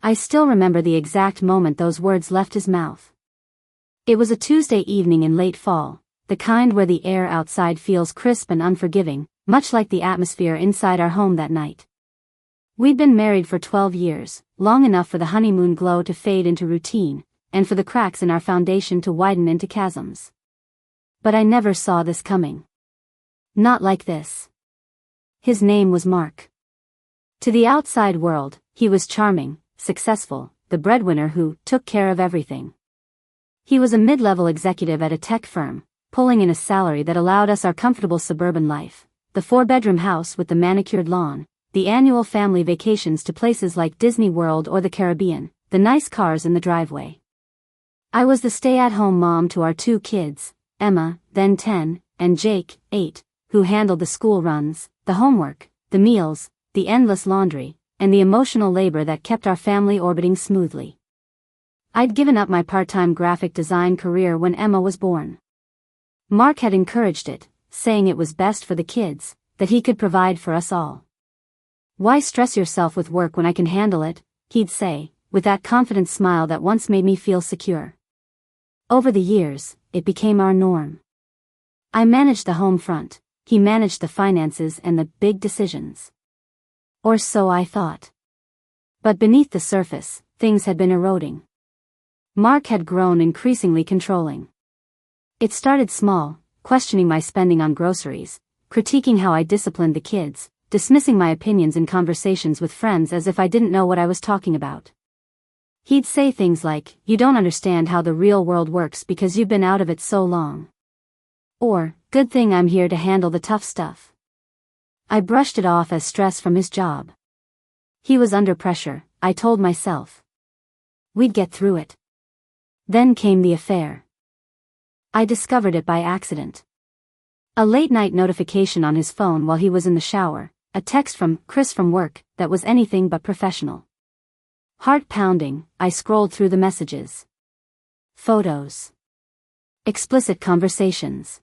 I still remember the exact moment those words left his mouth. It was a Tuesday evening in late fall, the kind where the air outside feels crisp and unforgiving, much like the atmosphere inside our home that night. We'd been married for 12 years, long enough for the honeymoon glow to fade into routine, and for the cracks in our foundation to widen into chasms. But I never saw this coming. Not like this. His name was Mark. To the outside world, he was charming, successful, the breadwinner who took care of everything. He was a mid-level executive at a tech firm, pulling in a salary that allowed us our comfortable suburban life, the 4-bedroom house with the manicured lawn, the annual family vacations to places like Disney World or the Caribbean, the nice cars in the driveway. I was the stay-at-home mom to our 2 kids, Emma, then 10, and Jake, 8, who handled the school runs, the homework, the meals, the endless laundry, and the emotional labor that kept our family orbiting smoothly. I'd given up my part-time graphic design career when Emma was born. Mark had encouraged it, saying it was best for the kids, that he could provide for us all. "Why stress yourself with work when I can handle it?" he'd say, with that confident smile that once made me feel secure. Over the years, it became our norm. I managed the home front, he managed the finances and the big decisions. Or so I thought. But beneath the surface, things had been eroding. Mark had grown increasingly controlling. It started small, questioning my spending on groceries, critiquing how I disciplined the kids, dismissing my opinions in conversations with friends as if I didn't know what I was talking about. He'd say things like, "You don't understand how the real world works because you've been out of it so long." Or, "Good thing I'm here to handle the tough stuff." I brushed it off as stress from his job. He was under pressure, I told myself. We'd get through it. Then came the affair. I discovered it by accident. A late-night notification on his phone while he was in the shower, a text from Chris from work that was anything but professional. Heart pounding, I scrolled through the messages. Photos. Explicit conversations.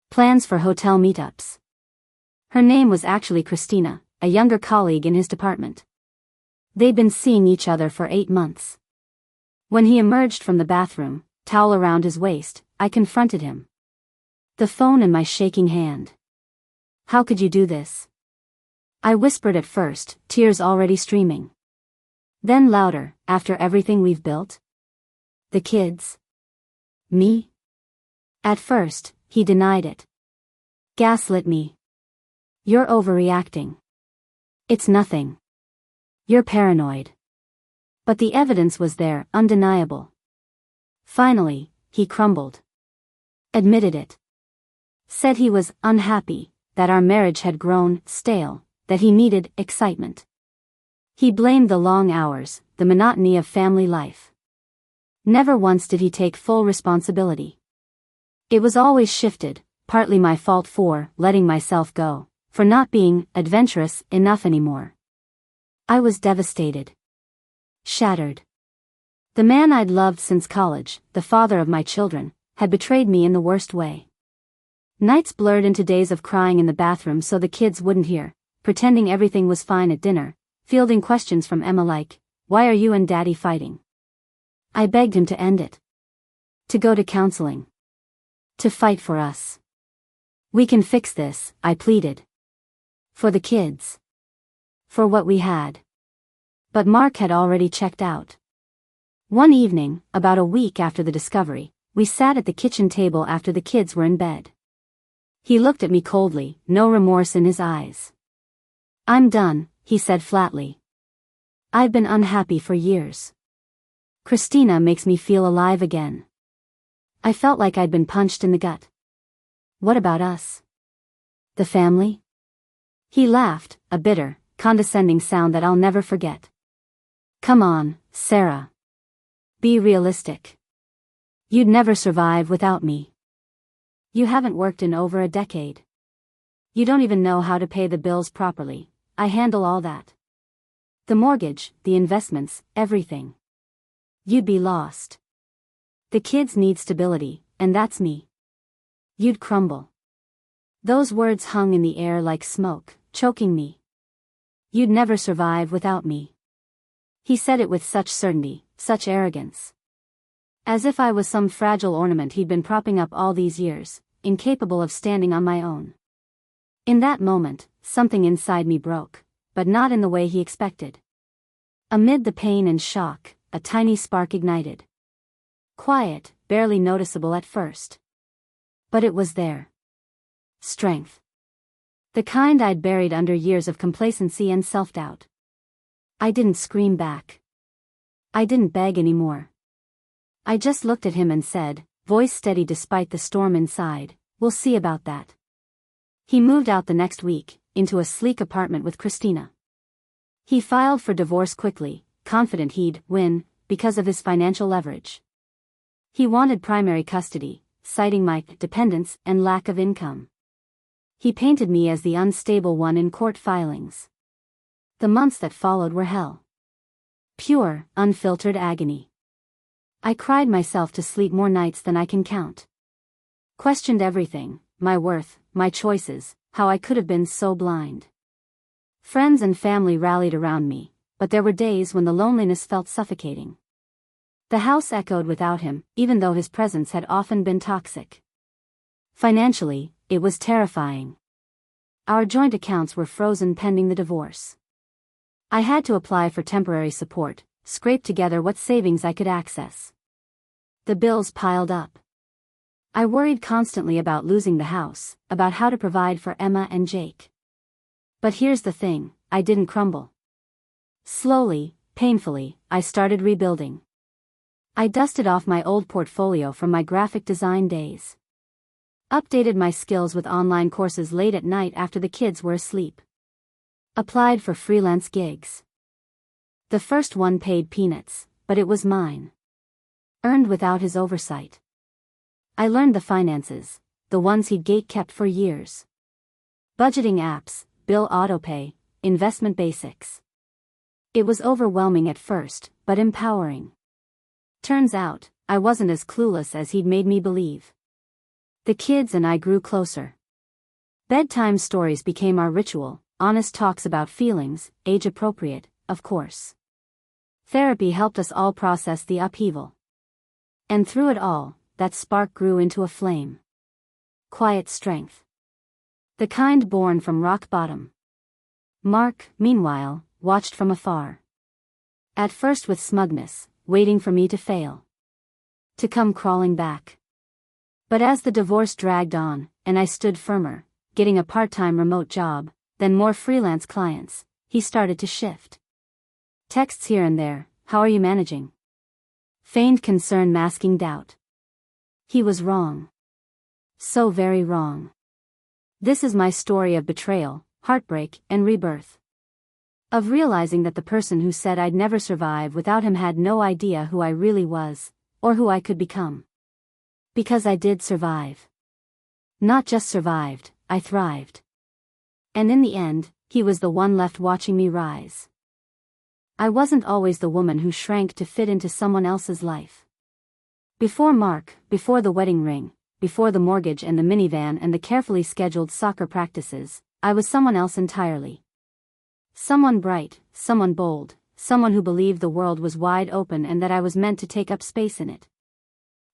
Plans for hotel meetups. Her name was actually Christina, a younger colleague in his department. They'd been seeing each other for 8 months. When he emerged from the bathroom, towel around his waist, I confronted him. The phone in my shaking hand. "How could you do this?" I whispered at first, tears already streaming. Then louder, "After everything we've built? The kids? Me?" At first, he denied it. "Gaslit me. You're overreacting. It's nothing. You're paranoid." But the evidence was there, undeniable. Finally, he crumbled. Admitted it. Said he was unhappy, that our marriage had grown stale, that he needed excitement. He blamed the long hours, the monotony of family life. Never once did he take full responsibility. It was always shifted, partly my fault for letting myself go, for not being adventurous enough anymore. I was devastated. Shattered. The man I'd loved since college, the father of my children, had betrayed me in the worst way. Nights blurred into days of crying in the bathroom so the kids wouldn't hear, pretending everything was fine at dinner, fielding questions from Emma like, "Why are you and Daddy fighting?" I begged him to end it. To go to counseling. To fight for us. "We can fix this," I pleaded. For the kids. For what we had. But Mark had already checked out. One evening, about a week after the discovery, we sat at the kitchen table after the kids were in bed. He looked at me coldly, no remorse in his eyes. "I'm done," he said flatly. "I've been unhappy for years. Christina makes me feel alive again." I felt like I'd been punched in the gut. "What about us? The family?" He laughed, a bitter, condescending sound that I'll never forget. "Come on, Sarah. Be realistic. You'd never survive without me. You haven't worked in over a decade. You don't even know how to pay the bills properly. I handle all that. The mortgage, the investments, everything. You'd be lost. The kids need stability, and that's me. You'd crumble." Those words hung in the air like smoke, choking me. "You'd never survive without me." He said it with such certainty, such arrogance. As if I was some fragile ornament he'd been propping up all these years, incapable of standing on my own. In that moment, something inside me broke, but not in the way he expected. Amid the pain and shock, a tiny spark ignited. Quiet, barely noticeable at first. But it was there. Strength. The kind I'd buried under years of complacency and self-doubt. I didn't scream back. I didn't beg anymore. I just looked at him and said, voice steady despite the storm inside, "We'll see about that." He moved out the next week, into a sleek apartment with Christina. He filed for divorce quickly, confident he'd win, because of his financial leverage. He wanted primary custody, citing my dependence and lack of income. He painted me as the unstable one in court filings. The months that followed were hell. Pure, unfiltered agony. I cried myself to sleep more nights than I can count. Questioned everything, my worth, my choices, how I could have been so blind. Friends and family rallied around me, but there were days when the loneliness felt suffocating. The house echoed without him, even though his presence had often been toxic. Financially, it was terrifying. Our joint accounts were frozen pending the divorce. I had to apply for temporary support, scrape together what savings I could access. The bills piled up. I worried constantly about losing the house, about how to provide for Emma and Jake. But here's the thing, I didn't crumble. Slowly, painfully, I started rebuilding. I dusted off my old portfolio from my graphic design days. Updated my skills with online courses late at night after the kids were asleep. Applied for freelance gigs. The first one paid peanuts, but it was mine. Earned without his oversight. I learned the finances, the ones he'd gate-kept for years. Budgeting apps, bill autopay, investment basics. It was overwhelming at first, but empowering. Turns out, I wasn't as clueless as he'd made me believe. The kids and I grew closer. Bedtime stories became our ritual, honest talks about feelings, age-appropriate, of course. Therapy helped us all process the upheaval. And through it all, that spark grew into a flame. Quiet strength. The kind born from rock bottom. Mark, meanwhile, watched from afar. At first with smugness, waiting for me to fail. To come crawling back. But as the divorce dragged on, and I stood firmer, getting a part-time remote job, then more freelance clients, he started to shift. Texts here and there, "How are you managing?" Feigned concern masking doubt. He was wrong. So very wrong. This is my story of betrayal, heartbreak, and rebirth. Of realizing that the person who said I'd never survive without him had no idea who I really was, or who I could become. Because I did survive. Not just survived, I thrived. And in the end, he was the one left watching me rise. I wasn't always the woman who shrank to fit into someone else's life. Before Mark, before the wedding ring, before the mortgage and the minivan and the carefully scheduled soccer practices, I was someone else entirely. Someone bright, someone bold, someone who believed the world was wide open and that I was meant to take up space in it.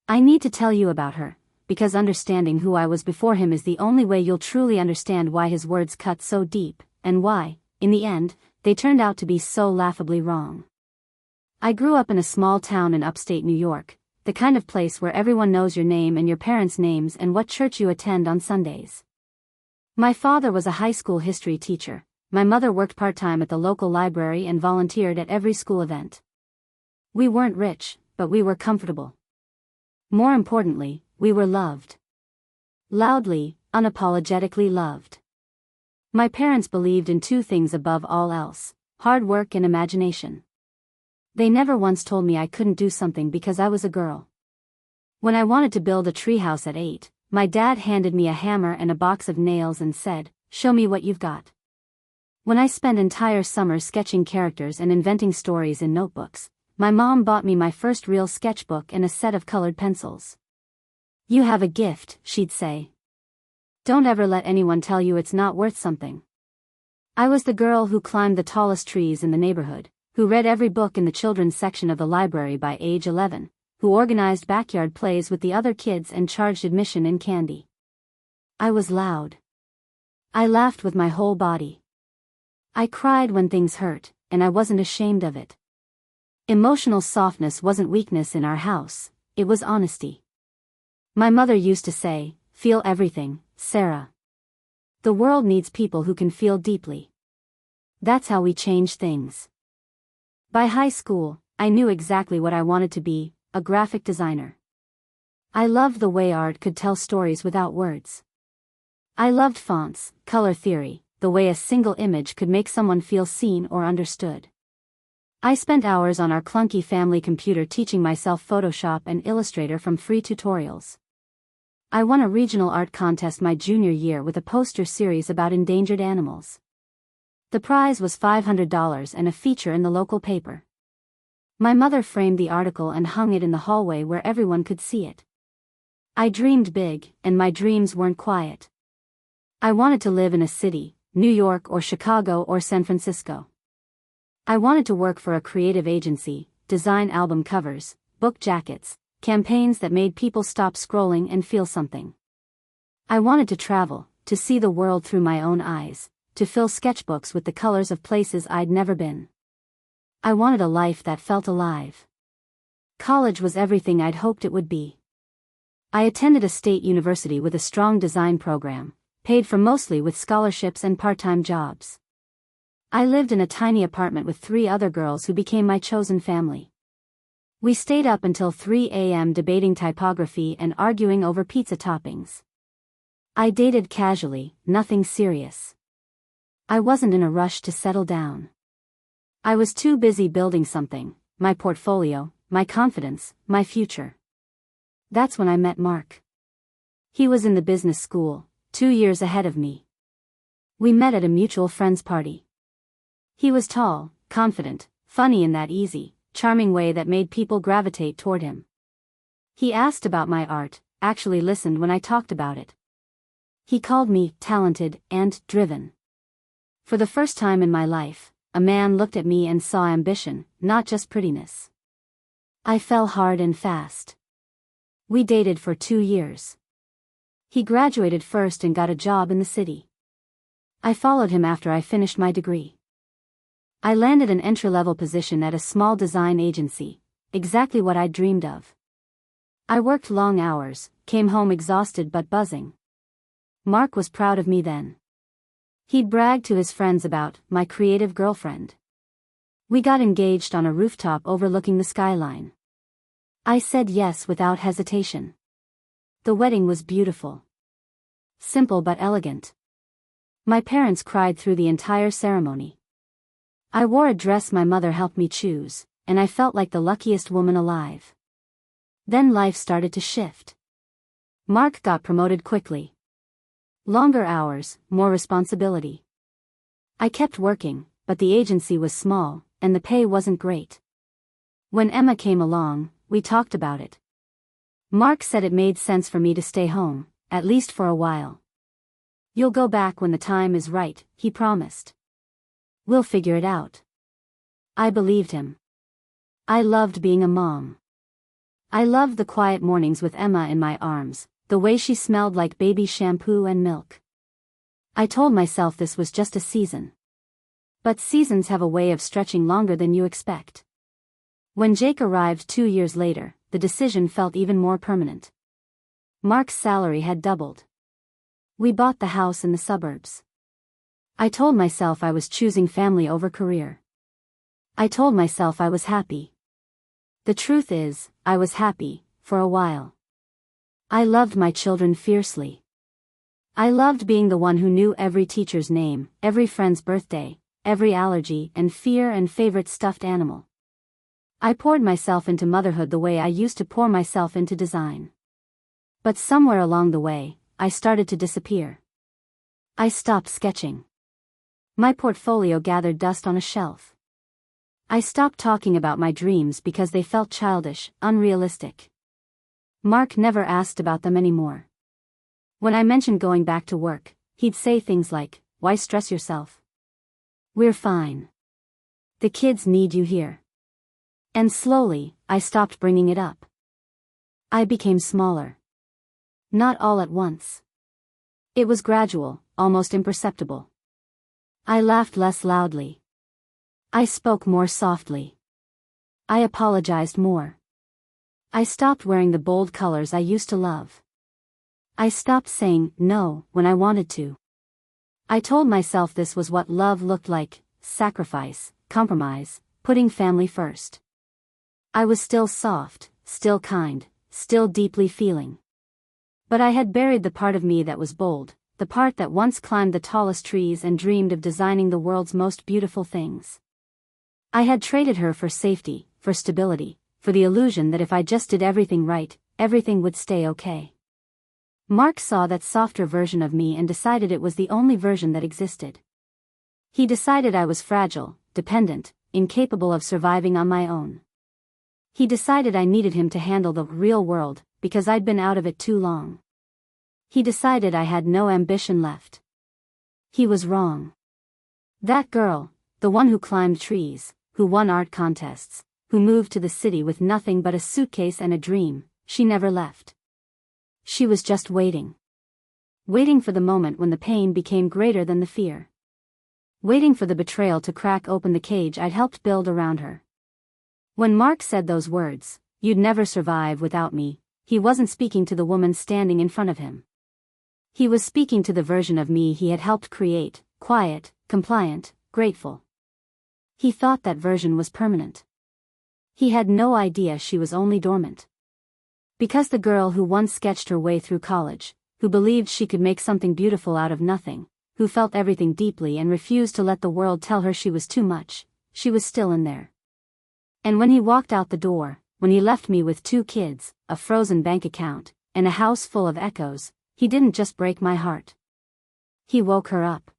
I need to tell you about her, because understanding who I was before him is the only way you'll truly understand why his words cut so deep, and why, in the end, they turned out to be so laughably wrong. I grew up in a small town in upstate New York, the kind of place where everyone knows your name and your parents' names and what church you attend on Sundays. My father was a high school history teacher, my mother worked part-time at the local library and volunteered at every school event. We weren't rich, but we were comfortable. More importantly, we were loved. Loudly, unapologetically loved. My parents believed in two things above all else: hard work and imagination. They never once told me I couldn't do something because I was a girl. When I wanted to build a treehouse at 8, my dad handed me a hammer and a box of nails and said, "Show me what you've got." When I spent entire summers sketching characters and inventing stories in notebooks, my mom bought me my first real sketchbook and a set of colored pencils. "You have a gift," she'd say. "Don't ever let anyone tell you it's not worth something." I was the girl who climbed the tallest trees in the neighborhood, who read every book in the children's section of the library by age 11, who organized backyard plays with the other kids and charged admission in candy. I was loud. I laughed with my whole body. I cried when things hurt, and I wasn't ashamed of it. Emotional softness wasn't weakness in our house, it was honesty. My mother used to say, "Feel everything, Sarah. The world needs people who can feel deeply." That's how we change things. By high school, I knew exactly what I wanted to be, a graphic designer. I loved the way art could tell stories without words. I loved fonts, color theory, the way a single image could make someone feel seen or understood. I spent hours on our clunky family computer teaching myself Photoshop and Illustrator from free tutorials. I won a regional art contest my junior year with a poster series about endangered animals. The prize was $500 and a feature in the local paper. My mother framed the article and hung it in the hallway where everyone could see it. I dreamed big, and my dreams weren't quiet. I wanted to live in a city, New York or Chicago or San Francisco. I wanted to work for a creative agency, design album covers, book jackets, campaigns that made people stop scrolling and feel something. I wanted to travel, to see the world through my own eyes, to fill sketchbooks with the colors of places I'd never been. I wanted a life that felt alive. College was everything I'd hoped it would be. I attended a state university with a strong design program, paid for mostly with scholarships and part-time jobs. I lived in a tiny apartment with 3 other girls who became my chosen family. We stayed up until 3 a.m. debating typography and arguing over pizza toppings. I dated casually, nothing serious. I wasn't in a rush to settle down. I was too busy building something, my portfolio, my confidence, my future. That's when I met Mark. He was in the business school, 2 years ahead of me. We met at a mutual friend's party. He was tall, confident, funny in that easy, charming way that made people gravitate toward him. He asked about my art, actually listened when I talked about it. He called me talented and driven. For the first time in my life, a man looked at me and saw ambition, not just prettiness. I fell hard and fast. We dated for 2 years. He graduated first and got a job in the city. I followed him after I finished my degree. I landed an entry-level position at a small design agency, exactly what I'd dreamed of. I worked long hours, came home exhausted but buzzing. Mark was proud of me then. He'd bragged to his friends about my creative girlfriend. We got engaged on a rooftop overlooking the skyline. I said yes without hesitation. The wedding was beautiful. Simple but elegant. My parents cried through the entire ceremony. I wore a dress my mother helped me choose, and I felt like the luckiest woman alive. Then life started to shift. Mark got promoted quickly. Longer hours, more responsibility. I kept working, but the agency was small, and the pay wasn't great. When Emma came along, we talked about it. Mark said it made sense for me to stay home, at least for a while. "You'll go back when the time is right," he promised. "We'll figure it out." I believed him. I loved being a mom. I loved the quiet mornings with Emma in my arms, the way she smelled like baby shampoo and milk. I told myself this was just a season. But seasons have a way of stretching longer than you expect. When Jake arrived 2 years later, the decision felt even more permanent. Mark's salary had doubled. We bought the house in the suburbs. I told myself I was choosing family over career. I told myself I was happy. The truth is, I was happy, for a while. I loved my children fiercely. I loved being the one who knew every teacher's name, every friend's birthday, every allergy and fear and favorite stuffed animal. I poured myself into motherhood the way I used to pour myself into design. But somewhere along the way, I started to disappear. I stopped sketching. My portfolio gathered dust on a shelf. I stopped talking about my dreams because they felt childish, unrealistic. Mark never asked about them anymore. When I mentioned going back to work, he'd say things like, "Why stress yourself? We're fine." The kids need you here. And slowly, I stopped bringing it up. I became smaller. Not all at once. It was gradual, almost imperceptible. I laughed less loudly. I spoke more softly. I apologized more. I stopped wearing the bold colors I used to love. I stopped saying no when I wanted to. I told myself this was what love looked like: sacrifice, compromise, putting family first. I was still soft, still kind, still deeply feeling. But I had buried the part of me that was bold, the part that once climbed the tallest trees and dreamed of designing the world's most beautiful things. I had traded her for safety, for stability, for the illusion that if I just did everything right, everything would stay okay. Mark saw that softer version of me and decided it was the only version that existed. He decided I was fragile, dependent, incapable of surviving on my own. He decided I needed him to handle the real world, because I'd been out of it too long. He decided I had no ambition left. He was wrong. That girl, the one who climbed trees, who won art contests, who moved to the city with nothing but a suitcase and a dream, she never left. She was just waiting. Waiting for the moment when the pain became greater than the fear. Waiting for the betrayal to crack open the cage I'd helped build around her. When Mark said those words, "You'd never survive without me," he wasn't speaking to the woman standing in front of him. He was speaking to the version of me he had helped create, quiet, compliant, grateful. He thought that version was permanent. He had no idea she was only dormant. Because the girl who once sketched her way through college, who believed she could make something beautiful out of nothing, who felt everything deeply and refused to let the world tell her she was too much, she was still in there. And when he walked out the door, when he left me with 2 kids, a frozen bank account, and a house full of echoes, he didn't just break my heart. He woke her up.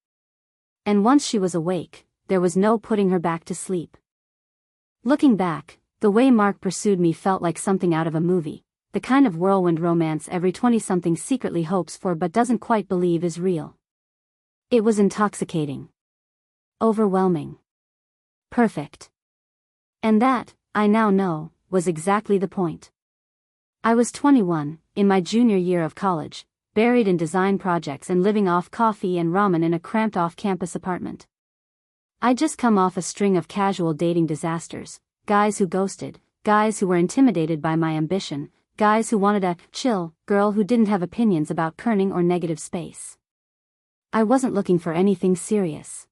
And once she was awake, there was no putting her back to sleep. Looking back, the way Mark pursued me felt like something out of a movie, the kind of whirlwind romance every 20-something secretly hopes for but doesn't quite believe is real. It was intoxicating. Overwhelming. Perfect. And that, I now know, was exactly the point. I was 21, in my junior year of college, buried in design projects and living off coffee and ramen in a cramped off-campus apartment. I'd just come off a string of casual dating disasters, guys who ghosted, guys who were intimidated by my ambition, guys who wanted a chill girl who didn't have opinions about kerning or negative space. I wasn't looking for anything serious.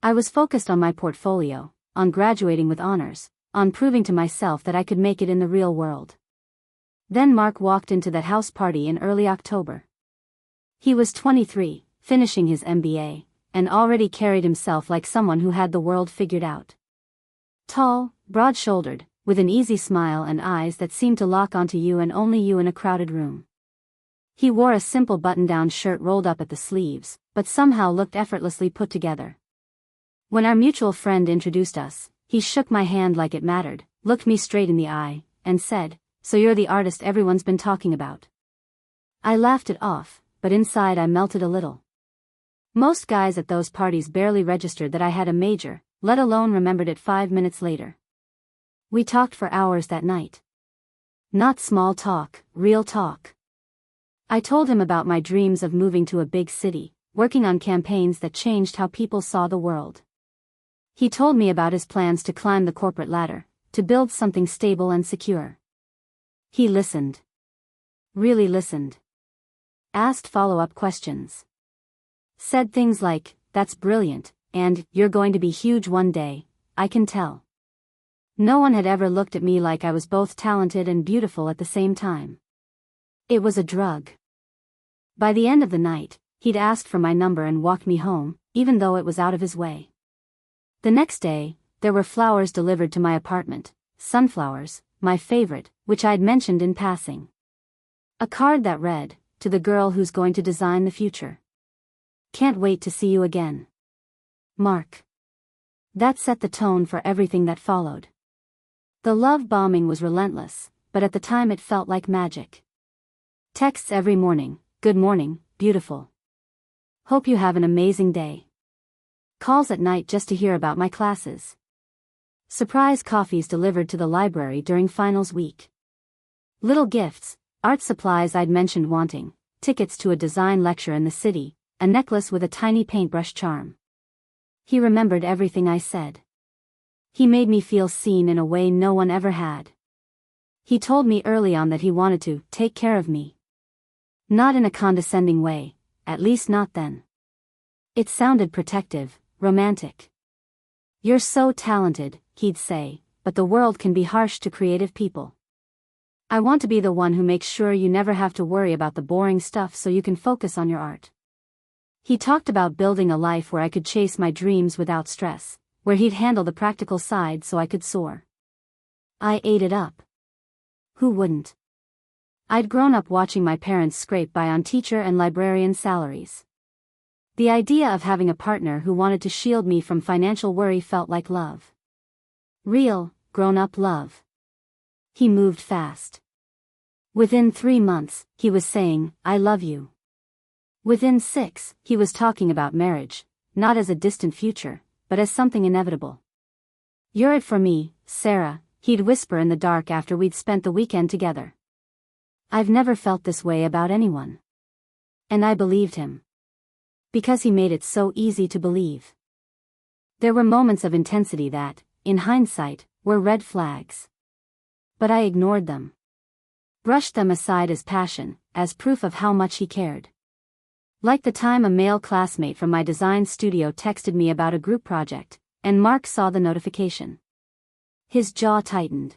I was focused on my portfolio, on graduating with honors, on proving to myself that I could make it in the real world. Then Mark walked into that house party in early October. He was 23, finishing his MBA, and already carried himself like someone who had the world figured out. Tall, broad-shouldered, with an easy smile and eyes that seemed to lock onto you and only you in a crowded room. He wore a simple button-down shirt rolled up at the sleeves, but somehow looked effortlessly put together. When our mutual friend introduced us, he shook my hand like it mattered, looked me straight in the eye, and said, "So you're the artist everyone's been talking about." I laughed it off, but inside I melted a little. Most guys at those parties barely registered that I had a major, let alone remembered it 5 minutes later. We talked for hours that night. Not small talk, real talk. I told him about my dreams of moving to a big city, working on campaigns that changed how people saw the world. He told me about his plans to climb the corporate ladder, to build something stable and secure. He listened. Really listened. Asked follow-up questions. Said things like, "That's brilliant," and "You're going to be huge one day, I can tell." No one had ever looked at me like I was both talented and beautiful at the same time. It was a drug. By the end of the night, he'd asked for my number and walked me home, even though it was out of his way. The next day, there were flowers delivered to my apartment, sunflowers, my favorite, which I'd mentioned in passing. A card that read, "To the girl who's going to design the future. Can't wait to see you again. Mark." That set the tone for everything that followed. The love bombing was relentless, but at the time it felt like magic. Texts every morning, "Good morning, beautiful. Hope you have an amazing day." Calls at night just to hear about my classes. Surprise coffees delivered to the library during finals week. Little gifts, art supplies I'd mentioned wanting, tickets to a design lecture in the city, a necklace with a tiny paintbrush charm. He remembered everything I said. He made me feel seen in a way no one ever had. He told me early on that he wanted to take care of me. Not in a condescending way, at least not then. It sounded protective, romantic. "You're so talented," he'd say, "but the world can be harsh to creative people. I want to be the one who makes sure you never have to worry about the boring stuff so you can focus on your art." He talked about building a life where I could chase my dreams without stress, where he'd handle the practical side so I could soar. I ate it up. Who wouldn't? I'd grown up watching my parents scrape by on teacher and librarian salaries. The idea of having a partner who wanted to shield me from financial worry felt like love. Real, grown-up love. He moved fast. Within 3 months, he was saying, "I love you." Within 6, he was talking about marriage, not as a distant future, but as something inevitable. "You're it for me, Sarah," he'd whisper in the dark after we'd spent the weekend together. I've never felt this way about anyone. And I believed him. Because he made it so easy to believe. There were moments of intensity that, in hindsight, were red flags. But I ignored them. Brushed them aside as passion, as proof of how much he cared. Like the time a male classmate from my design studio texted me about a group project, and Mark saw the notification. His jaw tightened.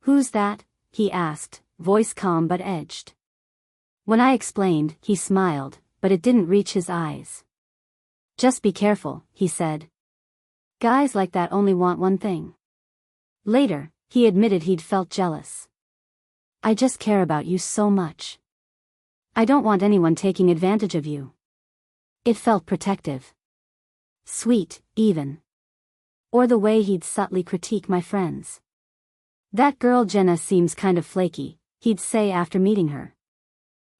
"Who's that?" he asked, voice calm but edged. When I explained, he smiled, but it didn't reach his eyes. "Just be careful," he said. "Guys like that only want one thing." Later, he admitted he'd felt jealous. "I just care about you so much. I don't want anyone taking advantage of you." It felt protective. Sweet, even. Or the way he'd subtly critique my friends. "That girl Jenna seems kind of flaky," he'd say after meeting her.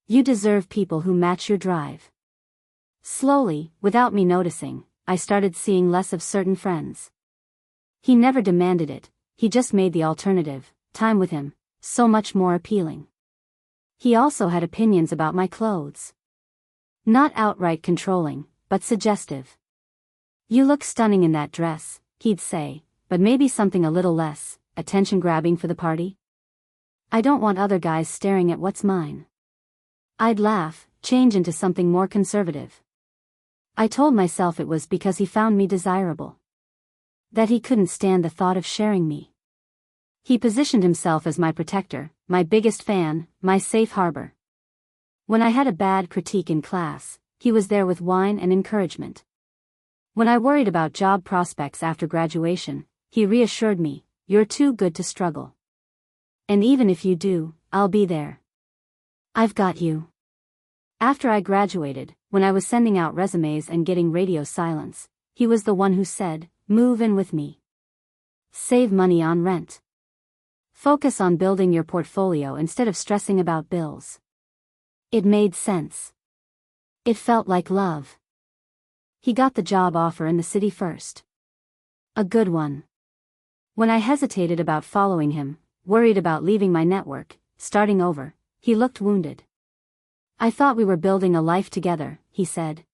"You deserve people who match your drive." Slowly, without me noticing, I started seeing less of certain friends. He never demanded it, he just made the alternative, time with him, so much more appealing. He also had opinions about my clothes. Not outright controlling, but suggestive. "You look stunning in that dress," he'd say, "but maybe something a little less attention-grabbing for the party." "I don't want other guys staring at what's mine." I'd laugh, change into something more conservative. I told myself it was because he found me desirable. That he couldn't stand the thought of sharing me. He positioned himself as my protector, my biggest fan, my safe harbor. When I had a bad critique in class, he was there with wine and encouragement. When I worried about job prospects after graduation, he reassured me, "You're too good to struggle. And even if you do, I'll be there. I've got you." After I graduated, when I was sending out resumes and getting radio silence, he was the one who said, "Move in with me. Save money on rent. Focus on building your portfolio instead of stressing about bills." It made sense. It felt like love. He got the job offer in the city first. A good one. When I hesitated about following him, worried about leaving my network, starting over, he looked wounded. "I thought we were building a life together," he said.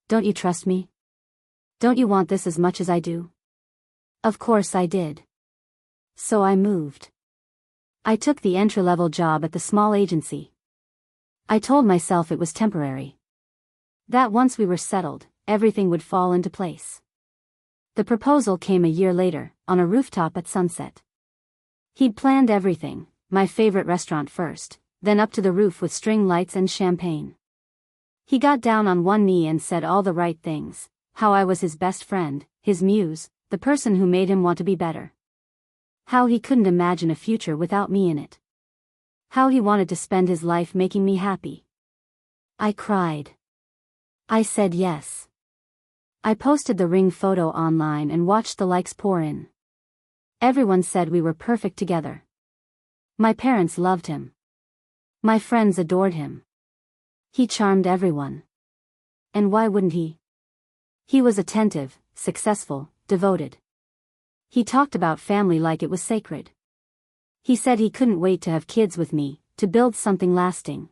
"Don't you trust me? Don't you want this as much as I do?" Of course I did. So I moved. I took the entry-level job at the small agency. I told myself it was temporary. That once we were settled, everything would fall into place. The proposal came a year later, on a rooftop at sunset. He'd planned everything, my favorite restaurant first, then up to the roof with string lights and champagne. He got down on one knee and said all the right things, how I was his best friend, his muse, the person who made him want to be better. How he couldn't imagine a future without me in it. How he wanted to spend his life making me happy. I cried. I said yes. I posted the ring photo online and watched the likes pour in. Everyone said we were perfect together. My parents loved him. My friends adored him. He charmed everyone. And why wouldn't he? He was attentive, successful, devoted. He talked about family like it was sacred. He said he couldn't wait to have kids with me, to build something lasting.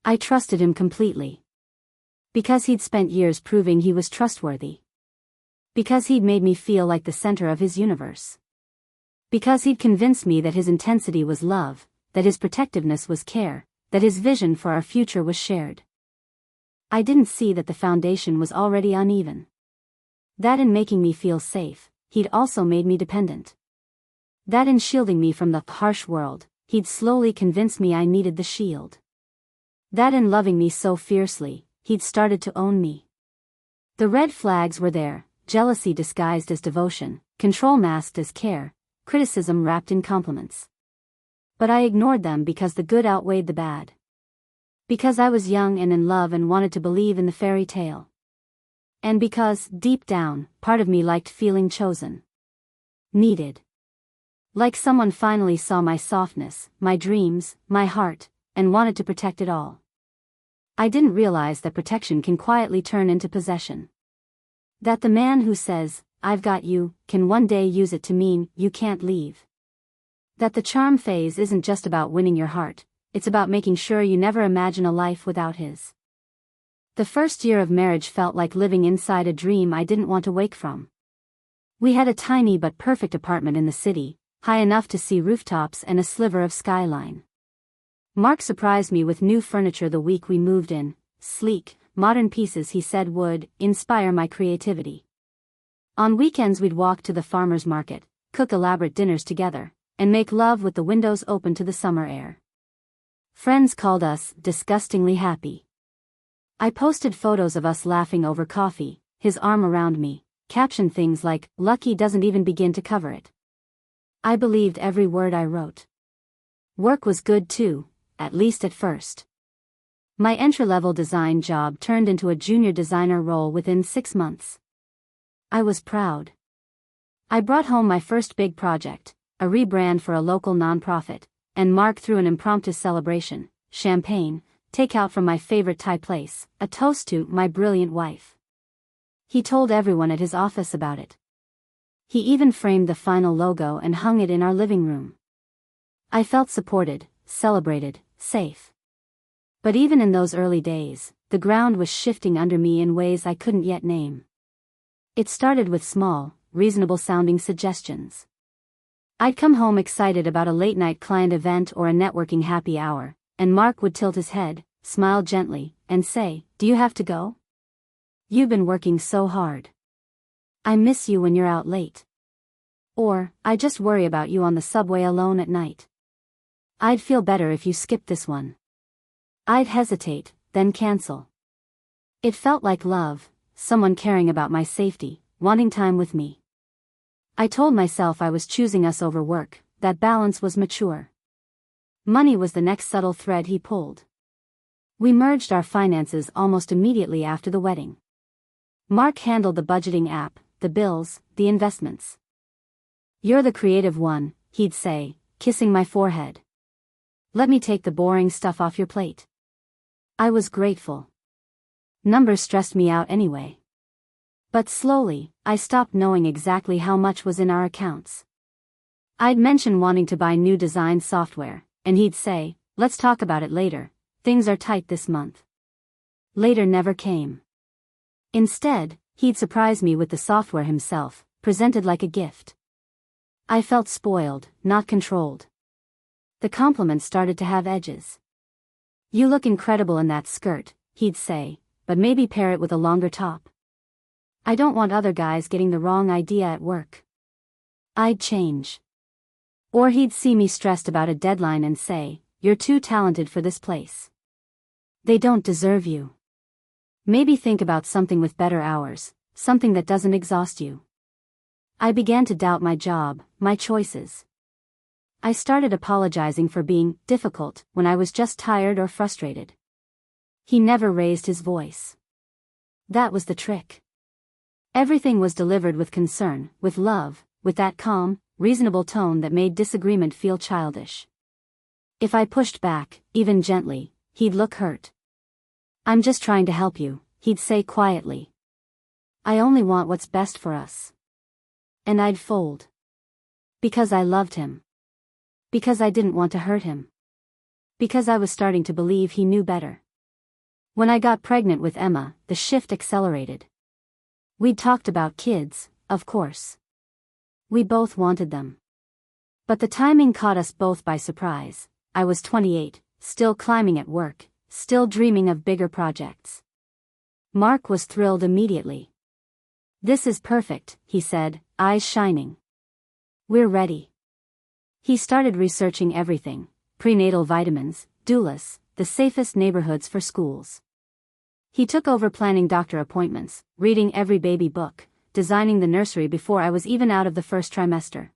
I trusted him completely. Because he'd spent years proving he was trustworthy. Because he'd made me feel like the center of his universe. Because he'd convinced me that his intensity was love, that his protectiveness was care, that his vision for our future was shared. I didn't see that the foundation was already uneven. That in making me feel safe, he'd also made me dependent. That in shielding me from the harsh world, he'd slowly convinced me I needed the shield. That in loving me so fiercely, he'd started to own me. The red flags were there, jealousy disguised as devotion, control masked as care, criticism wrapped in compliments. But I ignored them because the good outweighed the bad. Because I was young and in love and wanted to believe in the fairy tale. And because, deep down, part of me liked feeling chosen. Needed. Like someone finally saw my softness, my dreams, my heart, and wanted to protect it all. I didn't realize that protection can quietly turn into possession. That the man who says, "I've got you," can one day use it to mean, "You can't leave." That the charm phase isn't just about winning your heart, it's about making sure you never imagine a life without his. The first year of marriage felt like living inside a dream I didn't want to wake from. We had a tiny but perfect apartment in the city, high enough to see rooftops and a sliver of skyline. Mark surprised me with new furniture the week we moved in, sleek, modern pieces he said would inspire my creativity. On weekends we'd walk to the farmer's market, cook elaborate dinners together, and make love with the windows open to the summer air. Friends called us disgustingly happy. I posted photos of us laughing over coffee, his arm around me, captioned things like, "Lucky doesn't even begin to cover it." I believed every word I wrote. Work was good too, at least at first. My entry-level design job turned into a junior designer role within 6 months. I was proud. I brought home my first big project, a rebrand for a local nonprofit, and Mark threw an impromptu celebration, champagne, takeout from my favorite Thai place, a toast to my brilliant wife. He told everyone at his office about it. He even framed the final logo and hung it in our living room. I felt supported, celebrated, safe. But even in those early days, the ground was shifting under me in ways I couldn't yet name. It started with small, reasonable-sounding suggestions. I'd come home excited about a late-night client event or a networking happy hour, and Mark would tilt his head, smile gently, and say, "Do you have to go? You've been working so hard. I miss you when you're out late." Or, "I just worry about you on the subway alone at night. I'd feel better if you skipped this one." I'd hesitate, then cancel. It felt like love, someone caring about my safety, wanting time with me. I told myself I was choosing us over work, that balance was mature. Money was the next subtle thread he pulled. We merged our finances almost immediately after the wedding. Mark handled the budgeting app, the bills, the investments. "You're the creative one," he'd say, kissing my forehead. "Let me take the boring stuff off your plate." I was grateful. Numbers stressed me out anyway. But slowly, I stopped knowing exactly how much was in our accounts. I'd mention wanting to buy new design software, and he'd say, "Let's talk about it later, things are tight this month." Later never came. Instead, he'd surprise me with the software himself, presented like a gift. I felt spoiled, not controlled. The compliments started to have edges. "You look incredible in that skirt," he'd say, "but maybe pair it with a longer top. I don't want other guys getting the wrong idea at work." I'd change. Or he'd see me stressed about a deadline and say, "You're too talented for this place. They don't deserve you. Maybe think about something with better hours, something that doesn't exhaust you." I began to doubt my job, my choices. I started apologizing for being difficult when I was just tired or frustrated. He never raised his voice. That was the trick. Everything was delivered with concern, with love, with that calm, reasonable tone that made disagreement feel childish. If I pushed back, even gently, he'd look hurt. "I'm just trying to help you," he'd say quietly. "I only want what's best for us." And I'd fold. Because I loved him. Because I didn't want to hurt him. Because I was starting to believe he knew better. When I got pregnant with Emma, the shift accelerated. We'd talked about kids, of course. We both wanted them. But the timing caught us both by surprise. I was 28, still climbing at work, still dreaming of bigger projects. Mark was thrilled immediately. "This is perfect," he said, eyes shining. "We're ready." He started researching everything: prenatal vitamins, doulas, the safest neighborhoods for schools. He took over planning doctor appointments, reading every baby book, designing the nursery before I was even out of the first trimester.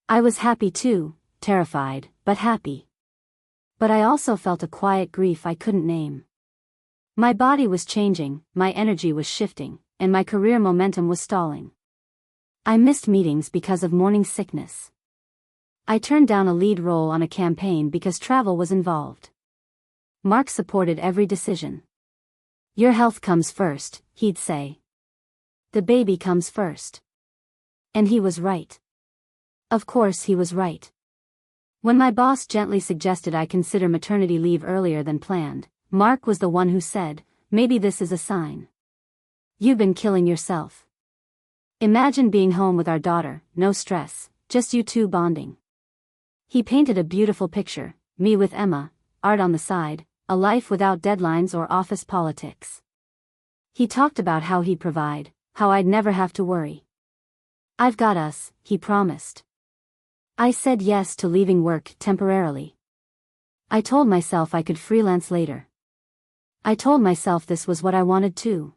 I was happy too, terrified, but happy. But I also felt a quiet grief I couldn't name. My body was changing, my energy was shifting, and my career momentum was stalling. I missed meetings because of morning sickness. I turned down a lead role on a campaign because travel was involved. Mark supported every decision. "Your health comes first," he'd say. "The baby comes first." And he was right. Of course he was right. When my boss gently suggested I consider maternity leave earlier than planned, Mark was the one who said, "Maybe this is a sign. You've been killing yourself. Imagine being home with our daughter, no stress, just you two bonding." He painted a beautiful picture: me with Emma, art on the side, a life without deadlines or office politics. He talked about how he'd provide, how I'd never have to worry. "I've got us," he promised. I said yes to leaving work temporarily. I told myself I could freelance later. I told myself this was what I wanted too.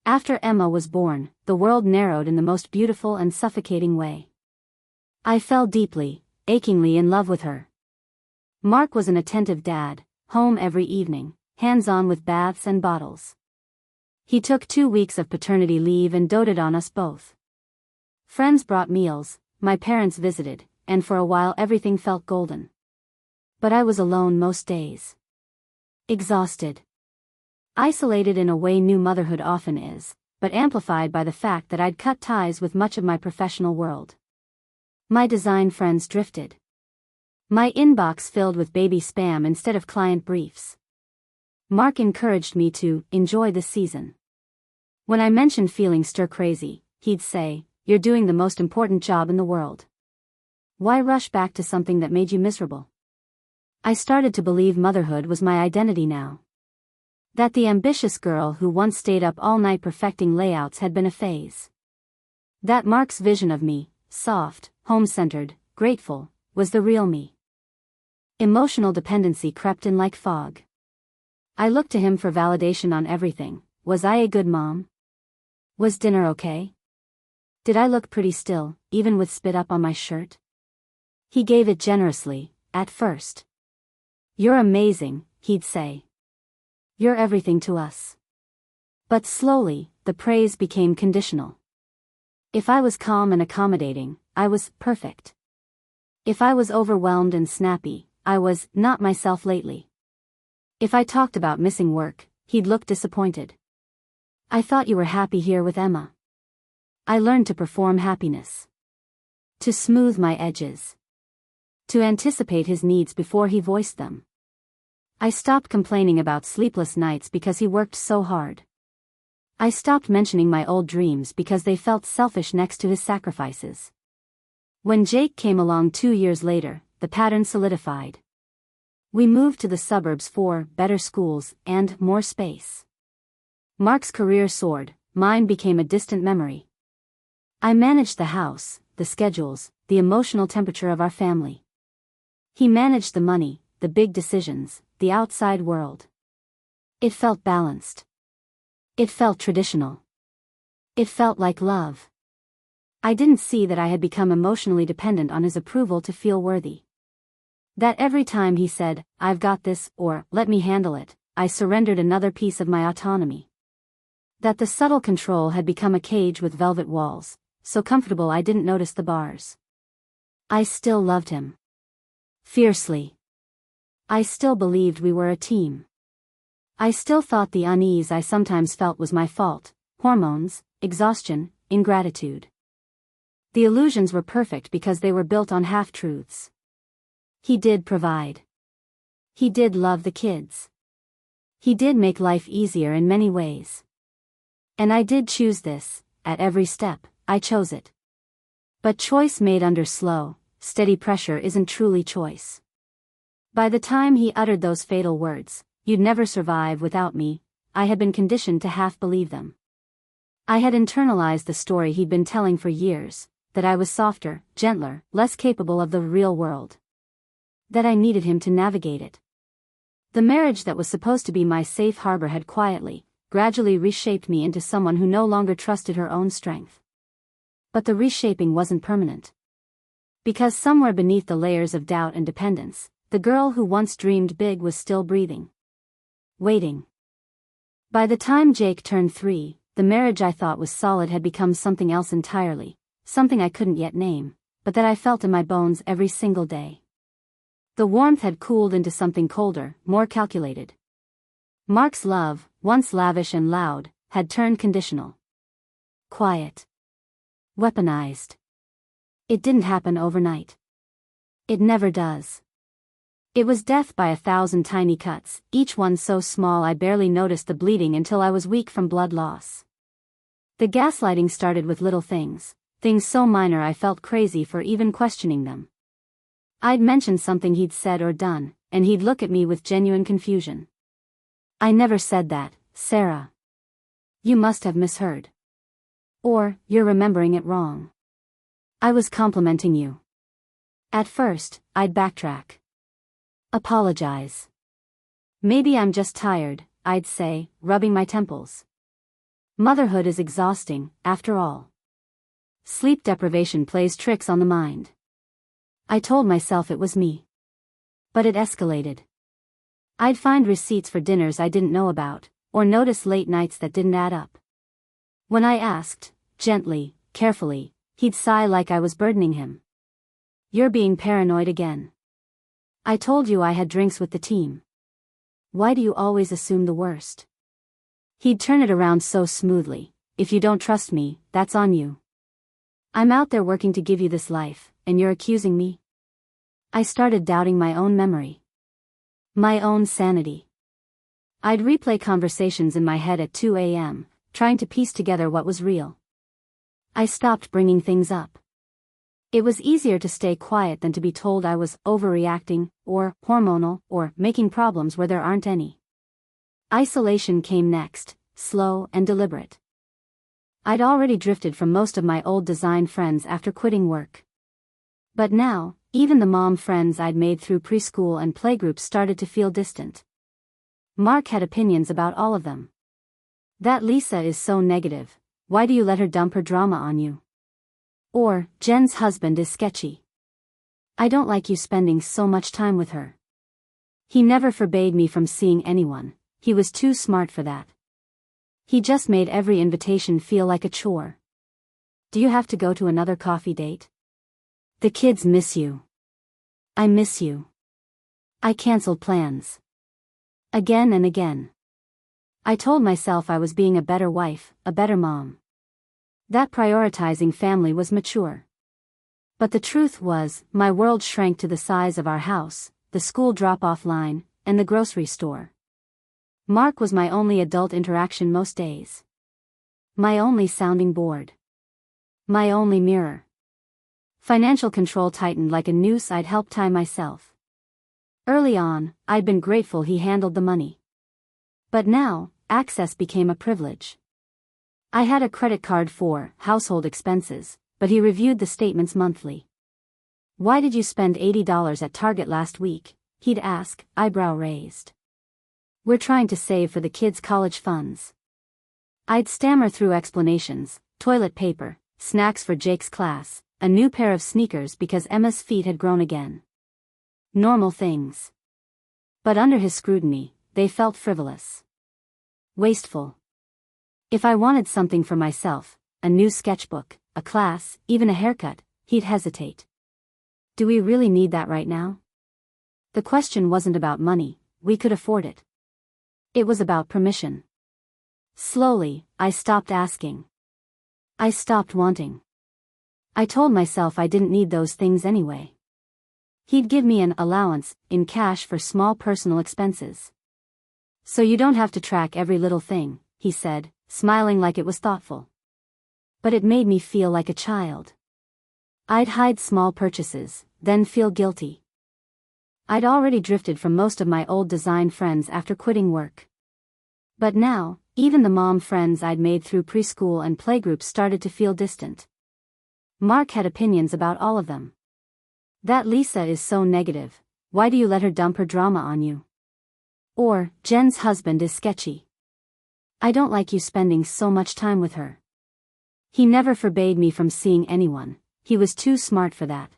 After Emma was born, the world narrowed in the most beautiful and suffocating way. I fell deeply, achingly in love with her. Mark was an attentive dad, home every evening, hands-on with baths and bottles. He took 2 weeks of paternity leave and doted on us both. Friends brought meals, my parents visited, and for a while everything felt golden. But I was alone most days. Exhausted. Isolated in a way new motherhood often is, but amplified by the fact that I'd cut ties with much of my professional world. My design friends drifted. My inbox filled with baby spam instead of client briefs. Mark encouraged me to enjoy the season. When I mentioned feeling stir-crazy, he'd say, "You're doing the most important job in the world. Why rush back to something that made you miserable?" I started to believe motherhood was my identity now. That the ambitious girl who once stayed up all night perfecting layouts had been a phase. That Mark's vision of me, soft, home-centered, grateful, was the real me. Emotional dependency crept in like fog. I looked to him for validation on everything. Was I a good mom? Was dinner okay? Did I look pretty still, even with spit up on my shirt? He gave it generously, at first. "You're amazing," he'd say. "You're everything to us." But slowly, the praise became conditional. If I was calm and accommodating, I was perfect. If I was overwhelmed and snappy, I was not myself lately. If I talked about missing work, he'd look disappointed. "I thought you were happy here with Emma." I learned to perform happiness. To smooth my edges. To anticipate his needs before he voiced them. I stopped complaining about sleepless nights because he worked so hard. I stopped mentioning my old dreams because they felt selfish next to his sacrifices. When Jake came along 2 years later, the pattern solidified. We moved to the suburbs for better schools and more space. Mark's career soared, mine became a distant memory. I managed the house, the schedules, the emotional temperature of our family. He managed the money, the big decisions, the outside world. It felt balanced. It felt traditional. It felt like love. I didn't see that I had become emotionally dependent on his approval to feel worthy. That every time he said, "I've got this," or "let me handle it," I surrendered another piece of my autonomy. That the subtle control had become a cage with velvet walls, so comfortable I didn't notice the bars. I still loved him. Fiercely. I still believed we were a team. I still thought the unease I sometimes felt was my fault: hormones, exhaustion, ingratitude. The illusions were perfect because they were built on half-truths. He did provide. He did love the kids. He did make life easier in many ways. And I did choose this. At every step, I chose it. But choice made under slow, steady pressure isn't truly choice. By the time he uttered those fatal words, "You'd never survive without me," I had been conditioned to half believe them. I had internalized the story he'd been telling for years, that I was softer, gentler, less capable of the real world. That I needed him to navigate it. The marriage that was supposed to be my safe harbor had quietly, gradually reshaped me into someone who no longer trusted her own strength. But the reshaping wasn't permanent. Because somewhere beneath the layers of doubt and dependence, the girl who once dreamed big was still breathing. Waiting. By the time Jake turned 3, the marriage I thought was solid had become something else entirely, something I couldn't yet name, but that I felt in my bones every single day. The warmth had cooled into something colder, more calculated. Mark's love, once lavish and loud, had turned conditional. Quiet. Weaponized. It didn't happen overnight. It never does. It was death by 1,000 tiny cuts, each one so small I barely noticed the bleeding until I was weak from blood loss. The gaslighting started with little things so minor I felt crazy for even questioning them. I'd mention something he'd said or done, and he'd look at me with genuine confusion. "I never said that, Sarah. You must have misheard. Or, you're remembering it wrong. I was complimenting you." At first, I'd backtrack. Apologize. "Maybe I'm just tired," I'd say, rubbing my temples. Motherhood is exhausting, after all. Sleep deprivation plays tricks on the mind. I told myself it was me. But it escalated. I'd find receipts for dinners I didn't know about, or notice late nights that didn't add up. When I asked, gently, carefully, he'd sigh like I was burdening him. "You're being paranoid again. I told you I had drinks with the team. Why do you always assume the worst?" He'd turn it around so smoothly. "If you don't trust me, that's on you. I'm out there working to give you this life, and you're accusing me?" I started doubting my own memory. My own sanity. I'd replay conversations in my head at 2 a.m., trying to piece together what was real. I stopped bringing things up. It was easier to stay quiet than to be told I was overreacting, or hormonal, or making problems where there aren't any. Isolation came next, slow and deliberate. I'd already drifted from most of my old design friends after quitting work. But now, even the mom friends I'd made through preschool and playgroups started to feel distant. Mark had opinions about all of them. "That Lisa is so negative. Why do you let her dump her drama on you?" Or, "Jen's husband is sketchy. I don't like you spending so much time with her." He never forbade me from seeing anyone. He was too smart for that. He just made every invitation feel like a chore. "Do you have to go to another coffee date? The kids miss you. I miss you." I canceled plans. Again and again. I told myself I was being a better wife, a better mom. That prioritizing family was mature. But the truth was, my world shrank to the size of our house, the school drop-off line, and the grocery store. Mark was my only adult interaction most days. My only sounding board. My only mirror. Financial control tightened like a noose I'd helped tie myself. Early on, I'd been grateful he handled the money. But now, access became a privilege. I had a credit card for household expenses, but he reviewed the statements monthly. "Why did you spend $80 at Target last week?" he'd ask, eyebrow raised. "We're trying to save for the kids' college funds." I'd stammer through explanations: toilet paper, snacks for Jake's class, a new pair of sneakers because Emma's feet had grown again. Normal things. But under his scrutiny, they felt frivolous. Wasteful. If I wanted something for myself, a new sketchbook, a class, even a haircut, he'd hesitate. "Do we really need that right now?" The question wasn't about money, we could afford it. It was about permission. Slowly, I stopped asking. I stopped wanting. I told myself I didn't need those things anyway. He'd give me an allowance in cash for small personal expenses. So you don't have to track every little thing, he said, smiling like it was thoughtful. But it made me feel like a child. I'd hide small purchases, then feel guilty. I'd already drifted from most of my old design friends after quitting work. But now, even the mom friends I'd made through preschool and playgroups started to feel distant. Mark had opinions about all of them. That Lisa is so negative, why do you let her dump her drama on you? Or, Jen's husband is sketchy. I don't like you spending so much time with her. He never forbade me from seeing anyone, he was too smart for that.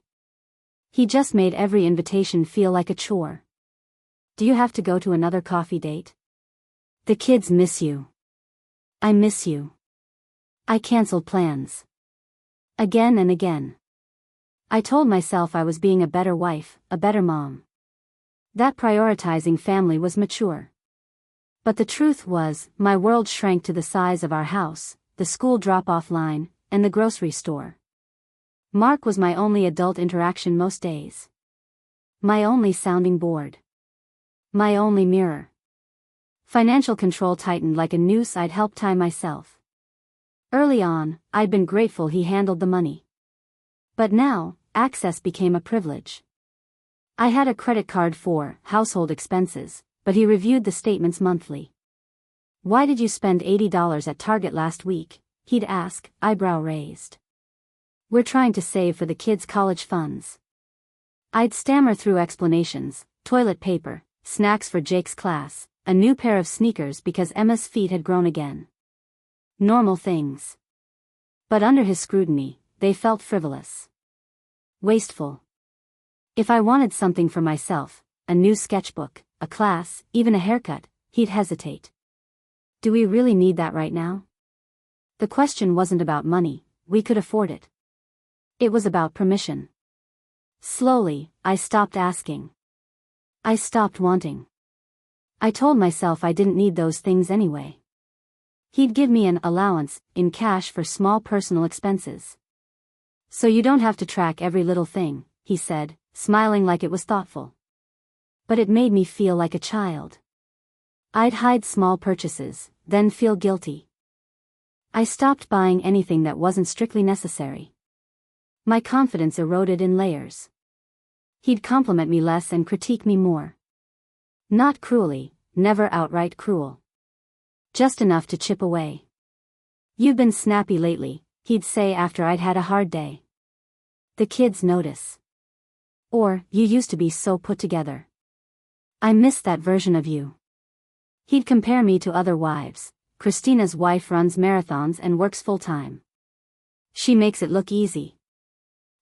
He just made every invitation feel like a chore. Do you have to go to another coffee date? The kids miss you. I miss you. I canceled plans. Again and again. I told myself I was being a better wife, a better mom. That prioritizing family was mature. But the truth was, my world shrank to the size of our house, the school drop-off line, and the grocery store. Mark was my only adult interaction most days. My only sounding board. My only mirror. Financial control tightened like a noose I'd helped tie myself. Early on, I'd been grateful he handled the money. But now, access became a privilege. I had a credit card for household expenses, but he reviewed the statements monthly. Why did you spend $80 at Target last week? He'd ask, eyebrow raised. We're trying to save for the kids' college funds. I'd stammer through explanations, toilet paper, snacks for Jake's class, a new pair of sneakers because Emma's feet had grown again. Normal things. But under his scrutiny, they felt frivolous. Wasteful. If I wanted something for myself, a new sketchbook, a class, even a haircut, he'd hesitate. Do we really need that right now? The question wasn't about money, we could afford it. It was about permission. Slowly, I stopped asking. I stopped wanting. I told myself I didn't need those things anyway. He'd give me an allowance in cash for small personal expenses. So you don't have to track every little thing, he said, smiling like it was thoughtful. But it made me feel like a child. I'd hide small purchases, then feel guilty. I stopped buying anything that wasn't strictly necessary. My confidence eroded in layers. He'd compliment me less and critique me more. Not cruelly, never outright cruel. Just enough to chip away. You've been snappy lately, he'd say after I'd had a hard day. The kids notice. Or, you used to be so put together. I miss that version of you. He'd compare me to other wives. Christina's wife runs marathons and works full-time. She makes it look easy.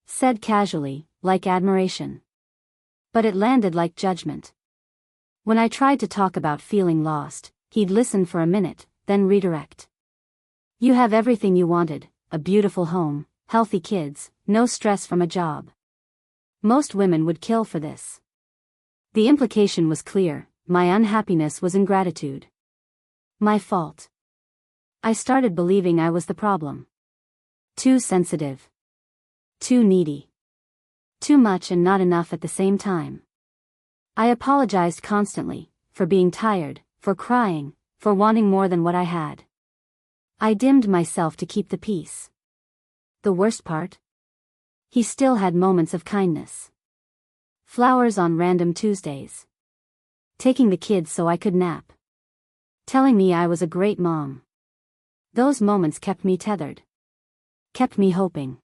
Said casually, like admiration. But it landed like judgment. When I tried to talk about feeling lost, he'd listen for a minute, then redirect. You have everything you wanted, a beautiful home, healthy kids, no stress from a job. Most women would kill for this. The implication was clear, my unhappiness was ingratitude. My fault. I started believing I was the problem. Too sensitive. Too needy. Too much and not enough at the same time. I apologized constantly, for being tired, for crying, for wanting more than what I had. I dimmed myself to keep the peace. The worst part? He still had moments of kindness. Flowers on random Tuesdays. Taking the kids so I could nap. Telling me I was a great mom. Those moments kept me tethered. Kept me hoping.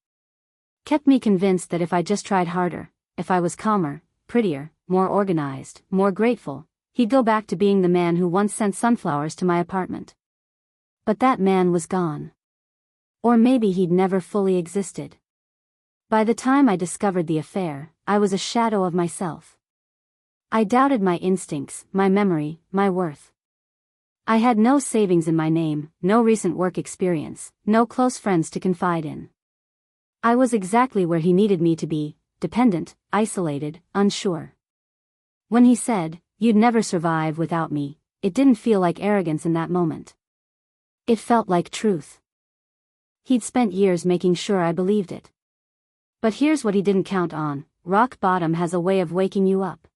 Kept me convinced that if I just tried harder, if I was calmer, prettier, more organized, more grateful, he'd go back to being the man who once sent sunflowers to my apartment. But that man was gone. Or maybe he'd never fully existed. By the time I discovered the affair, I was a shadow of myself. I doubted my instincts, my memory, my worth. I had no savings in my name, no recent work experience, no close friends to confide in. I was exactly where he needed me to be, dependent, isolated, unsure. When he said, "You'd never survive without me," it didn't feel like arrogance in that moment. It felt like truth. He'd spent years making sure I believed it. But here's what he didn't count on: rock bottom has a way of waking you up.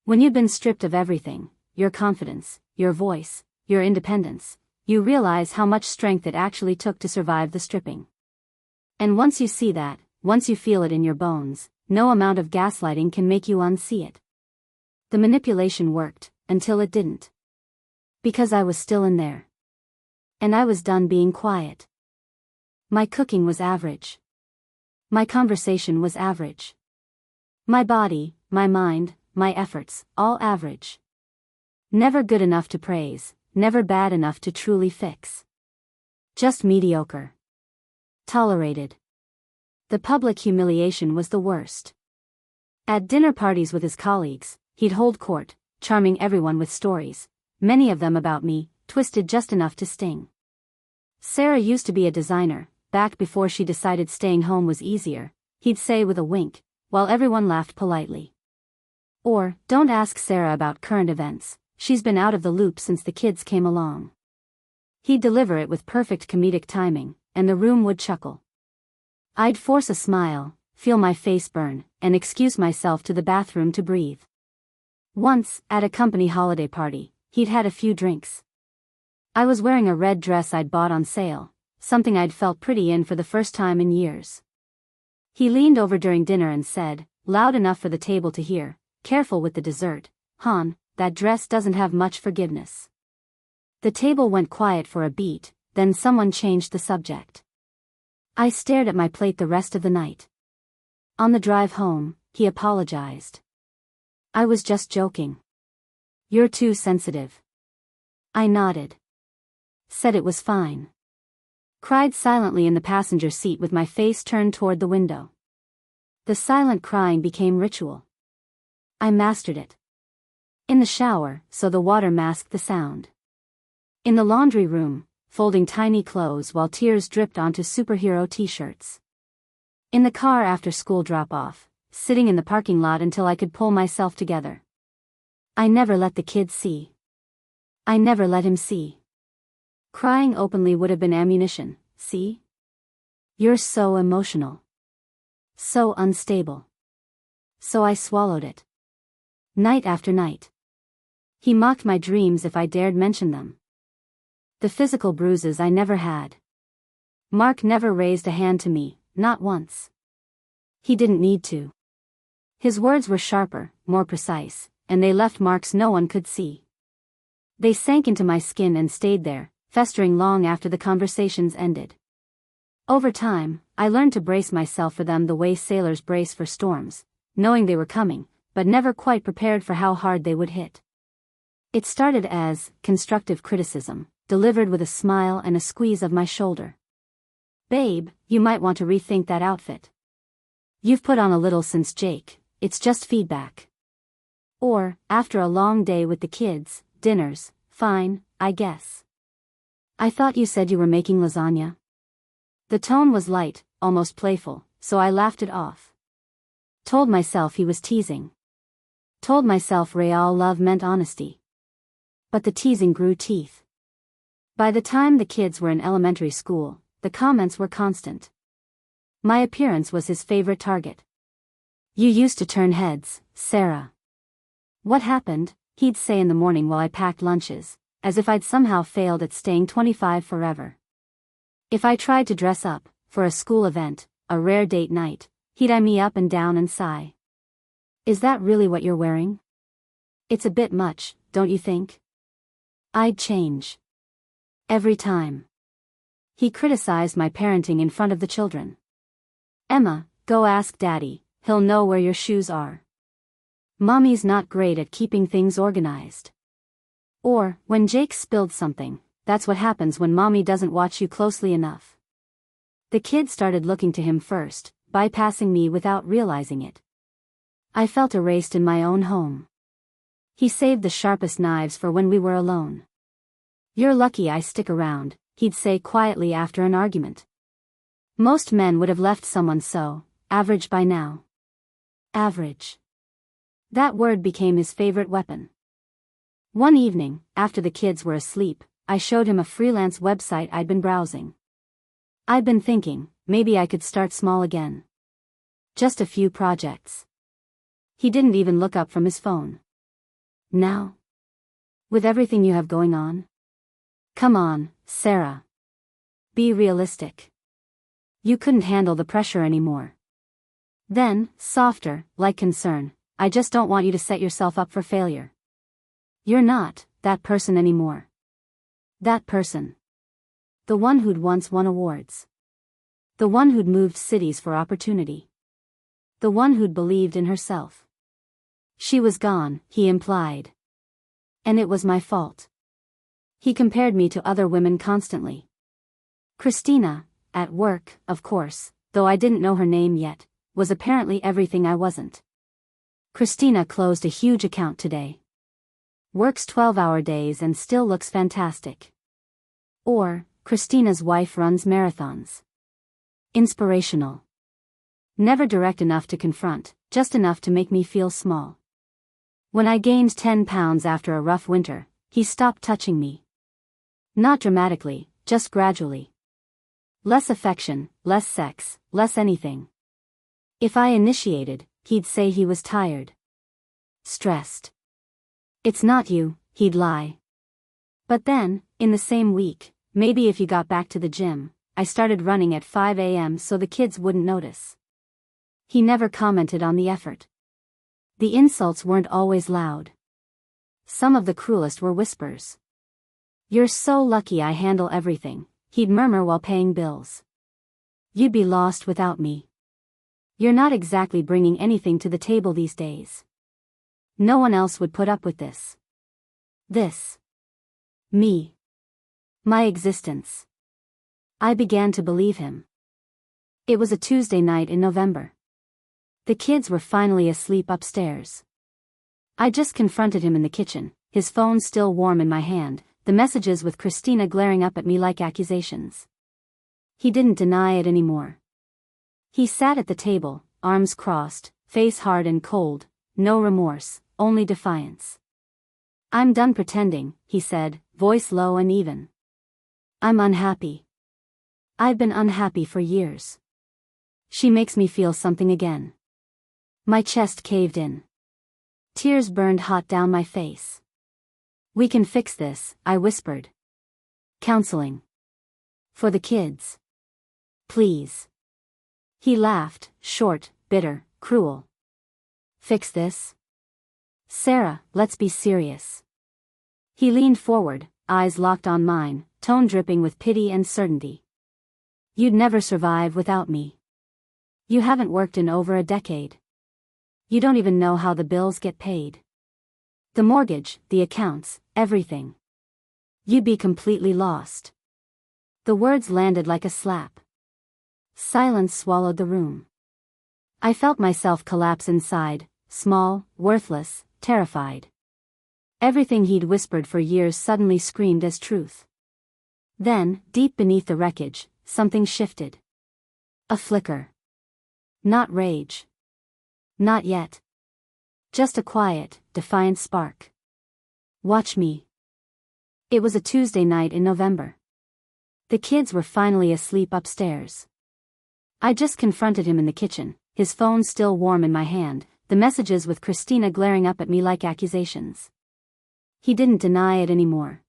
When you've been stripped of everything, your confidence, your voice, your independence, you realize how much strength it actually took to survive the stripping. And once you see that, once you feel it in your bones, no amount of gaslighting can make you unsee it. The manipulation worked, until it didn't. Because I was still in there. And I was done being quiet. My cooking was average. My conversation was average. My body, my mind, my efforts, all average. Never good enough to praise, never bad enough to truly fix. Just mediocre. Tolerated. The public humiliation was the worst. At dinner parties with his colleagues, he'd hold court, charming everyone with stories, many of them about me, twisted just enough to sting. Sarah used to be a designer, back before she decided staying home was easier, he'd say with a wink, while everyone laughed politely. Or, don't ask Sarah about current events, she's been out of the loop since the kids came along. He'd deliver it with perfect comedic timing, and the room would chuckle. I'd force a smile, feel my face burn, and excuse myself to the bathroom to breathe. Once, at a company holiday party, he'd had a few drinks. I was wearing a red dress I'd bought on sale, something I'd felt pretty in for the first time in years. He leaned over during dinner and said, loud enough for the table to hear, "Careful with the dessert, hon, that dress doesn't have much forgiveness." The table went quiet for a beat, then someone changed the subject. I stared at my plate the rest of the night. On the drive home, he apologized. "I was just joking. You're too sensitive." I nodded. Said it was fine. Cried silently in the passenger seat with my face turned toward the window. The silent crying became ritual. I mastered it. In the shower, so the water masked the sound. In the laundry room, folding tiny clothes while tears dripped onto superhero t-shirts. In the car after school drop-off, sitting in the parking lot until I could pull myself together. I never let the kids see. I never let him see. Crying openly would have been ammunition, see? You're so emotional. So unstable. So I swallowed it. Night after night. He mocked my dreams if I dared mention them. The physical bruises I never had. Mark never raised a hand to me, not once. He didn't need to. His words were sharper, more precise, and they left marks no one could see. They sank into my skin and stayed there, festering long after the conversations ended. Over time, I learned to brace myself for them the way sailors brace for storms, knowing they were coming, but never quite prepared for how hard they would hit. It started as constructive criticism, delivered with a smile and a squeeze of my shoulder. "Babe, you might want to rethink that outfit. You've put on a little since Jake, it's just feedback." Or, after a long day with the kids, "Dinner's fine, I guess. I thought you said you were making lasagna." The tone was light, almost playful, so I laughed it off. Told myself he was teasing. Told myself real love meant honesty. But the teasing grew teeth. By the time the kids were in elementary school, the comments were constant. My appearance was his favorite target. "You used to turn heads, Sarah." "What happened?" he'd say in the morning while I packed lunches, as if I'd somehow failed at staying 25 forever. If I tried to dress up, for a school event, a rare date night, he'd eye me up and down and sigh. "Is that really what you're wearing? It's a bit much, don't you think?" I'd change. Every time. He criticized my parenting in front of the children. "Emma, go ask Daddy, he'll know where your shoes are. Mommy's not great at keeping things organized." Or, when Jake spilled something, "That's what happens when Mommy doesn't watch you closely enough." The kids started looking to him first, bypassing me without realizing it. I felt erased in my own home. He saved the sharpest knives for when we were alone. "You're lucky I stick around," he'd say quietly after an argument. Most men would have left someone so average by now. Average. That word became his favorite weapon. One evening, after the kids were asleep, I showed him a freelance website I'd been browsing. I'd been thinking, maybe I could start small again. Just a few projects. He didn't even look up from his phone. Now? With everything you have going on? Come on, Sarah. Be realistic. You couldn't handle the pressure anymore. Then, softer, like concern, I just don't want you to set yourself up for failure. You're not that person anymore. That person. The one who'd once won awards. The one who'd moved cities for opportunity. The one who'd believed in herself. She was gone, he implied. And it was my fault. He compared me to other women constantly. Christina, at work, of course, though I didn't know her name yet, was apparently everything I wasn't. Christina closed a huge account today. Works 12-hour days and still looks fantastic. Or, Christina's wife runs marathons. Inspirational. Never direct enough to confront, just enough to make me feel small. When I gained 10 pounds after a rough winter, he stopped touching me. Not dramatically, just gradually. Less affection, less sex, less anything. If I initiated, he'd say he was tired. Stressed. It's not you, he'd lie. But then, in the same week, maybe if you got back to the gym, I started running at 5 a.m. so the kids wouldn't notice. He never commented on the effort. The insults weren't always loud. Some of the cruelest were whispers. You're so lucky I handle everything, he'd murmur while paying bills. You'd be lost without me. You're not exactly bringing anything to the table these days. No one else would put up with this. This. Me. My existence. I began to believe him. It was a Tuesday night in November. The kids were finally asleep upstairs. I just confronted him in the kitchen, his phone still warm in my hand, the messages with Christina glaring up at me like accusations. He didn't deny it anymore. He sat at the table, arms crossed, face hard and cold, no remorse, only defiance. I'm done pretending, he said, voice low and even. I'm unhappy. I've been unhappy for years. She makes me feel something again. My chest caved in. Tears burned hot down my face. We can fix this, I whispered. Counseling. For the kids. Please. He laughed, short, bitter, cruel. Fix this? Sarah, let's be serious. He leaned forward, eyes locked on mine, tone dripping with pity and certainty. You'd never survive without me. You haven't worked in over a decade. You don't even know how the bills get paid. The mortgage, the accounts, everything. You'd be completely lost. The words landed like a slap. Silence swallowed the room. I felt myself collapse inside, small, worthless, terrified. Everything he'd whispered for years suddenly screamed as truth. Then, deep beneath the wreckage, something shifted. A flicker. Not rage. Not yet. Just a quiet, defiant spark. Watch me. It was a Tuesday night in November. The kids were finally asleep upstairs. I just confronted him in the kitchen, his phone still warm in my hand, the messages with Christina glaring up at me like accusations. He didn't deny it anymore.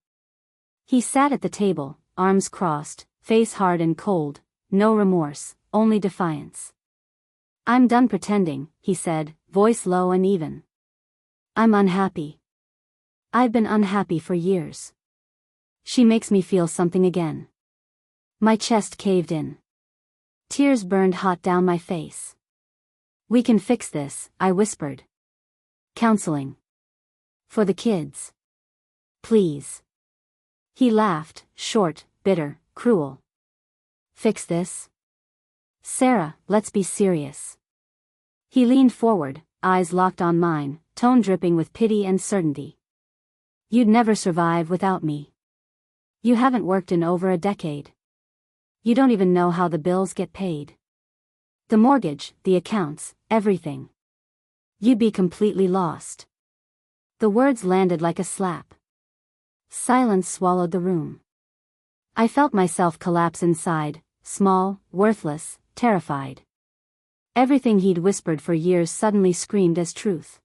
He sat at the table, arms crossed, face hard and cold, no remorse, only defiance. I'm done pretending, he said, voice low and even. I'm unhappy. I've been unhappy for years. She makes me feel something again. My chest caved in. Tears burned hot down my face. We can fix this, I whispered. Counseling. For the kids. Please. He laughed, short, bitter, cruel. Fix this? Sarah, let's be serious. He leaned forward, eyes locked on mine, tone dripping with pity and certainty. You'd never survive without me. You haven't worked in over a decade. You don't even know how the bills get paid. The mortgage, the accounts, everything. You'd be completely lost. The words landed like a slap. Silence swallowed the room. I felt myself collapse inside, small, worthless, terrified. Everything he'd whispered for years suddenly screamed as truth.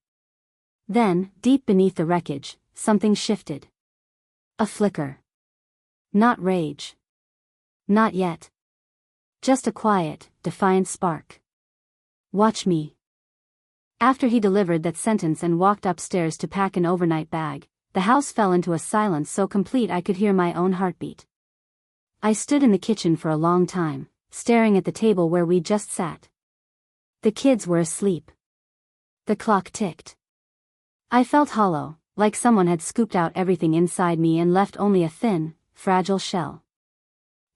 Then, deep beneath the wreckage, something shifted. A flicker. Not rage. Not yet. Just a quiet, defiant spark. Watch me. After he delivered that sentence and walked upstairs to pack an overnight bag, the house fell into a silence so complete I could hear my own heartbeat. I stood in the kitchen for a long time, staring at the table where we'd just sat. The kids were asleep. The clock ticked. I felt hollow, like someone had scooped out everything inside me and left only a thin, fragile shell.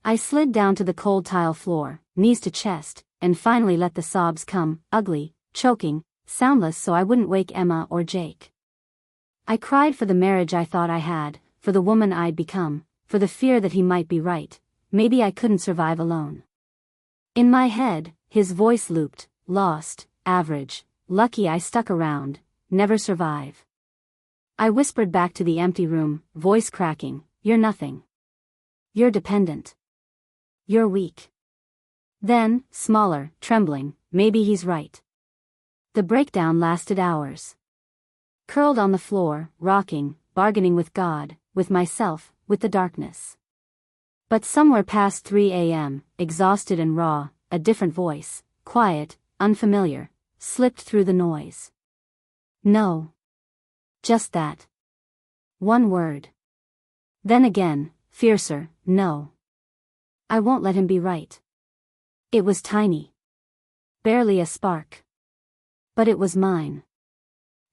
I slid down to the cold tile floor, knees to chest, and finally let the sobs come, ugly, choking, soundless so I wouldn't wake Emma or Jake. I cried for the marriage I thought I had, for the woman I'd become, for the fear that he might be right, maybe I couldn't survive alone. In my head, his voice looped, lost, average, lucky I stuck around, never survive. I whispered back to the empty room, voice cracking, you're nothing. You're dependent. You're weak. Then, smaller, trembling, maybe he's right. The breakdown lasted hours. Curled on the floor, rocking, bargaining with God, with myself, with the darkness. But somewhere past 3 a.m., exhausted and raw, a different voice, quiet, unfamiliar, slipped through the noise. No. Just that. One word. Then again, fiercer, no. I won't let him be right. It was tiny. Barely a spark. But it was mine.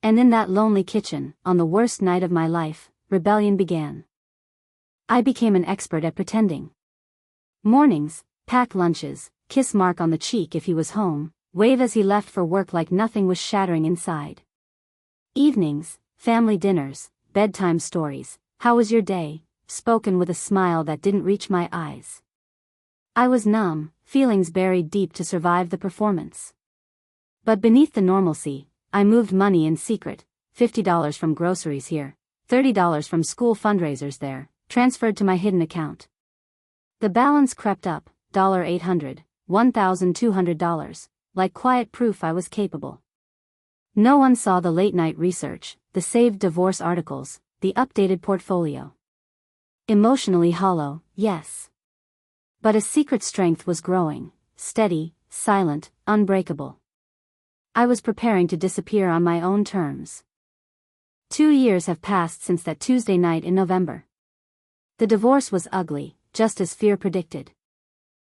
And in that lonely kitchen, on the worst night of my life, rebellion began. I became an expert at pretending. Mornings, pack lunches, kiss Mark on the cheek if he was home, wave as he left for work like nothing was shattering inside. Evenings, family dinners, bedtime stories, how was your day, spoken with a smile that didn't reach my eyes. I was numb, feelings buried deep to survive the performance. But beneath the normalcy, I moved money in secret, $50 from groceries here, $30 from school fundraisers there, transferred to my hidden account. The balance crept up, $800, $1,200, like quiet proof I was capable. No one saw the late-night research, the saved divorce articles, the updated portfolio. Emotionally hollow, yes. But a secret strength was growing, steady, silent, unbreakable. I was preparing to disappear on my own terms. 2 years have passed since that Tuesday night in November. The divorce was ugly, just as fear predicted.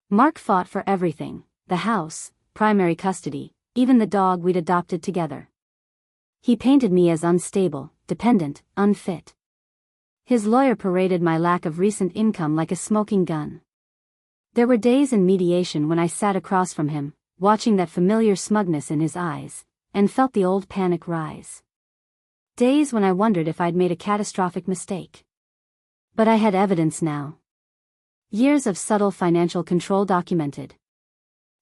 Mark fought for everything, the house, primary custody, even the dog we'd adopted together. He painted me as unstable, dependent, unfit. His lawyer paraded my lack of recent income like a smoking gun. There were days in mediation when I sat across from him, watching that familiar smugness in his eyes, and felt the old panic rise. Days when I wondered if I'd made a catastrophic mistake. But I had evidence now. Years of subtle financial control documented.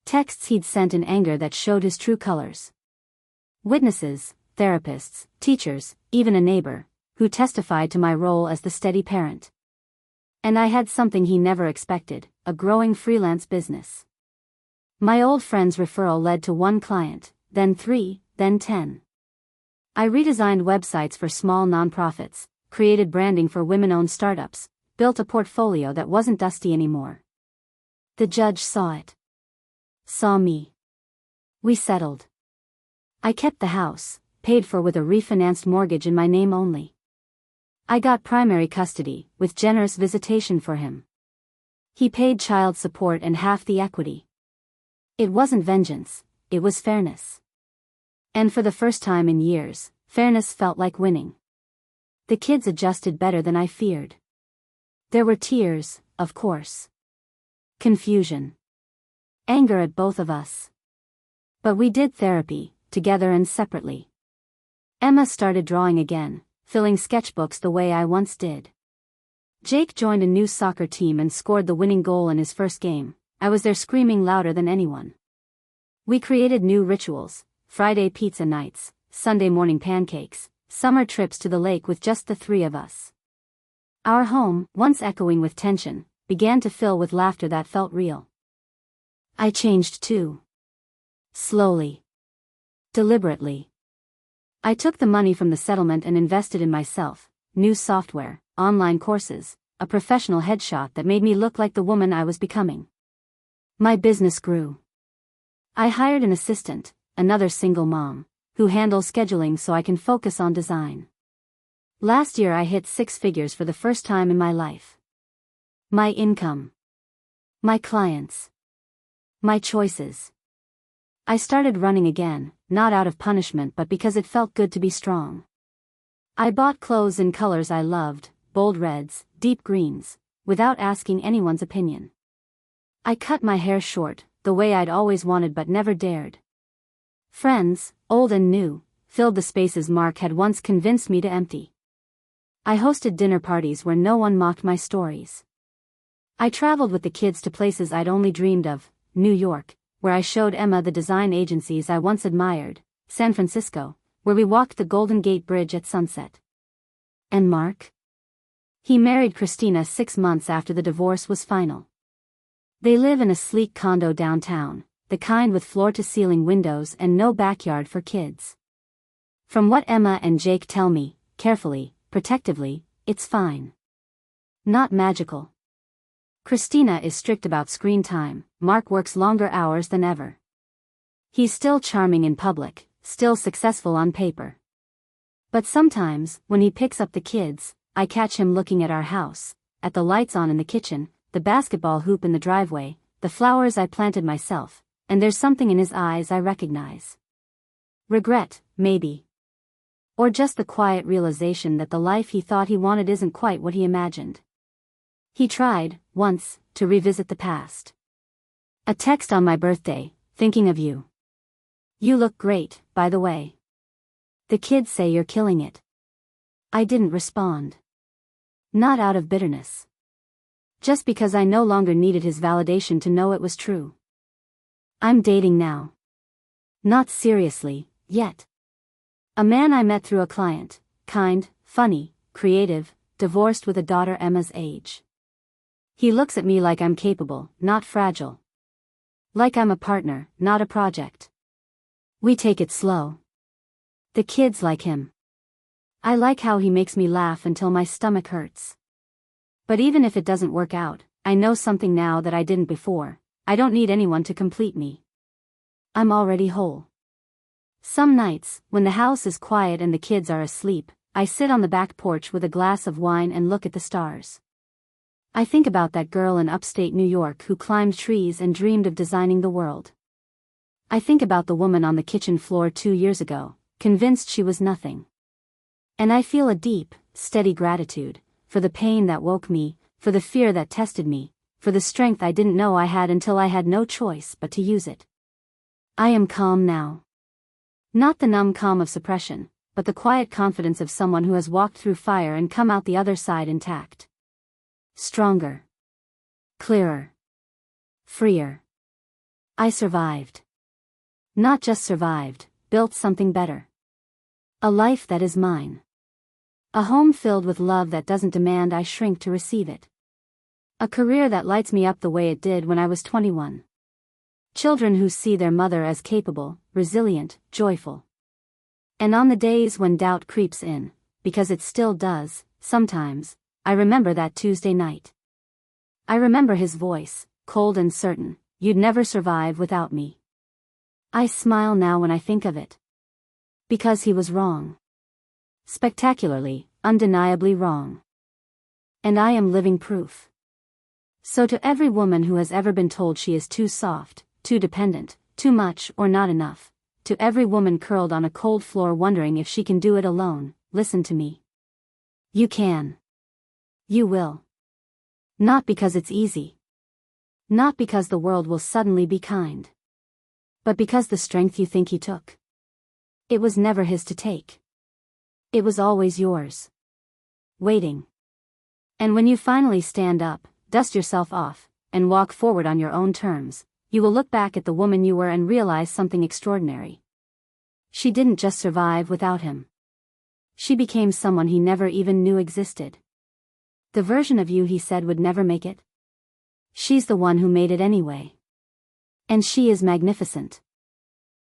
Texts he'd sent in anger that showed his true colors. Witnesses, therapists, teachers, even a neighbor, who testified to my role as the steady parent. And I had something he never expected, a growing freelance business. My old friend's referral led to 1 client, then 3, then 10. I redesigned websites for small nonprofits, created branding for women-owned startups, built a portfolio that wasn't dusty anymore. The judge saw it. Saw me. We settled. I kept the house, paid for with a refinanced mortgage in my name only. I got primary custody, with generous visitation for him. He paid child support and half the equity. It wasn't vengeance, it was fairness. And for the first time in years, fairness felt like winning. The kids adjusted better than I feared. There were tears, of course. Confusion. Anger at both of us. But we did therapy, together and separately. Emma started drawing again, filling sketchbooks the way I once did. Jake joined a new soccer team and scored the winning goal in his first game. I was there screaming louder than anyone. We created new rituals, Friday pizza nights, Sunday morning pancakes, summer trips to the lake with just the 3 of us. Our home, once echoing with tension, began to fill with laughter that felt real. I changed too. Slowly. Deliberately. I took the money from the settlement and invested in myself, new software, online courses, a professional headshot that made me look like the woman I was becoming. My business grew. I hired an assistant, another single mom, who handles scheduling so I can focus on design. Last year I hit 6 figures for the first time in my life. My income. My clients. My choices. I started running again, not out of punishment but because it felt good to be strong. I bought clothes in colors I loved, bold reds, deep greens, without asking anyone's opinion. I cut my hair short, the way I'd always wanted but never dared. Friends, old and new, filled the spaces Mark had once convinced me to empty. I hosted dinner parties where no one mocked my stories. I traveled with the kids to places I'd only dreamed of, New York, where I showed Emma the design agencies I once admired, San Francisco, where we walked the Golden Gate Bridge at sunset. And Mark? He married Christina 6 months after the divorce was final. They live in a sleek condo downtown, the kind with floor-to-ceiling windows and no backyard for kids. From what Emma and Jake tell me, carefully, protectively, it's fine. Not magical. Christina is strict about screen time, Mark works longer hours than ever. He's still charming in public, still successful on paper. But sometimes, when he picks up the kids, I catch him looking at our house, at the lights on in the kitchen, the basketball hoop in the driveway, the flowers I planted myself, and there's something in his eyes I recognize. Regret, maybe. Or just the quiet realization that the life he thought he wanted isn't quite what he imagined. He tried, once, to revisit the past. A text on my birthday, thinking of you. You look great, by the way. The kids say you're killing it. I didn't respond. Not out of bitterness. Just because I no longer needed his validation to know it was true. I'm dating now. Not seriously, yet. A man I met through a client, kind, funny, creative, divorced with a daughter Emma's age. He looks at me like I'm capable, not fragile. Like I'm a partner, not a project. We take it slow. The kids like him. I like how he makes me laugh until my stomach hurts. But even if it doesn't work out, I know something now that I didn't before. I don't need anyone to complete me. I'm already whole. Some nights, when the house is quiet and the kids are asleep, I sit on the back porch with a glass of wine and look at the stars. I think about that girl in upstate New York who climbed trees and dreamed of designing the world. I think about the woman on the kitchen floor 2 years ago, convinced she was nothing. And I feel a deep, steady gratitude, for the pain that woke me, for the fear that tested me, for the strength I didn't know I had until I had no choice but to use it. I am calm now. Not the numb calm of suppression, but the quiet confidence of someone who has walked through fire and come out the other side intact. Stronger. Clearer. Freer. I survived. Not just survived, built something better. A life that is mine. A home filled with love that doesn't demand I shrink to receive it. A career that lights me up the way it did when I was 21. Children who see their mother as capable, resilient, joyful. And on the days when doubt creeps in, because it still does, sometimes, I remember that Tuesday night. I remember his voice, cold and certain, you'd never survive without me. I smile now when I think of it. Because he was wrong. Spectacularly, undeniably wrong. And I am living proof. So to every woman who has ever been told she is too soft, too dependent, too much or not enough, to every woman curled on a cold floor wondering if she can do it alone, listen to me. You can. You will. Not because it's easy. Not because the world will suddenly be kind. But because the strength you think he took. It was never his to take. It was always yours. Waiting. And when you finally stand up, dust yourself off, and walk forward on your own terms, you will look back at the woman you were and realize something extraordinary. She didn't just survive without him. She became someone he never even knew existed. The version of you he said would never make it. She's the one who made it anyway. And she is magnificent.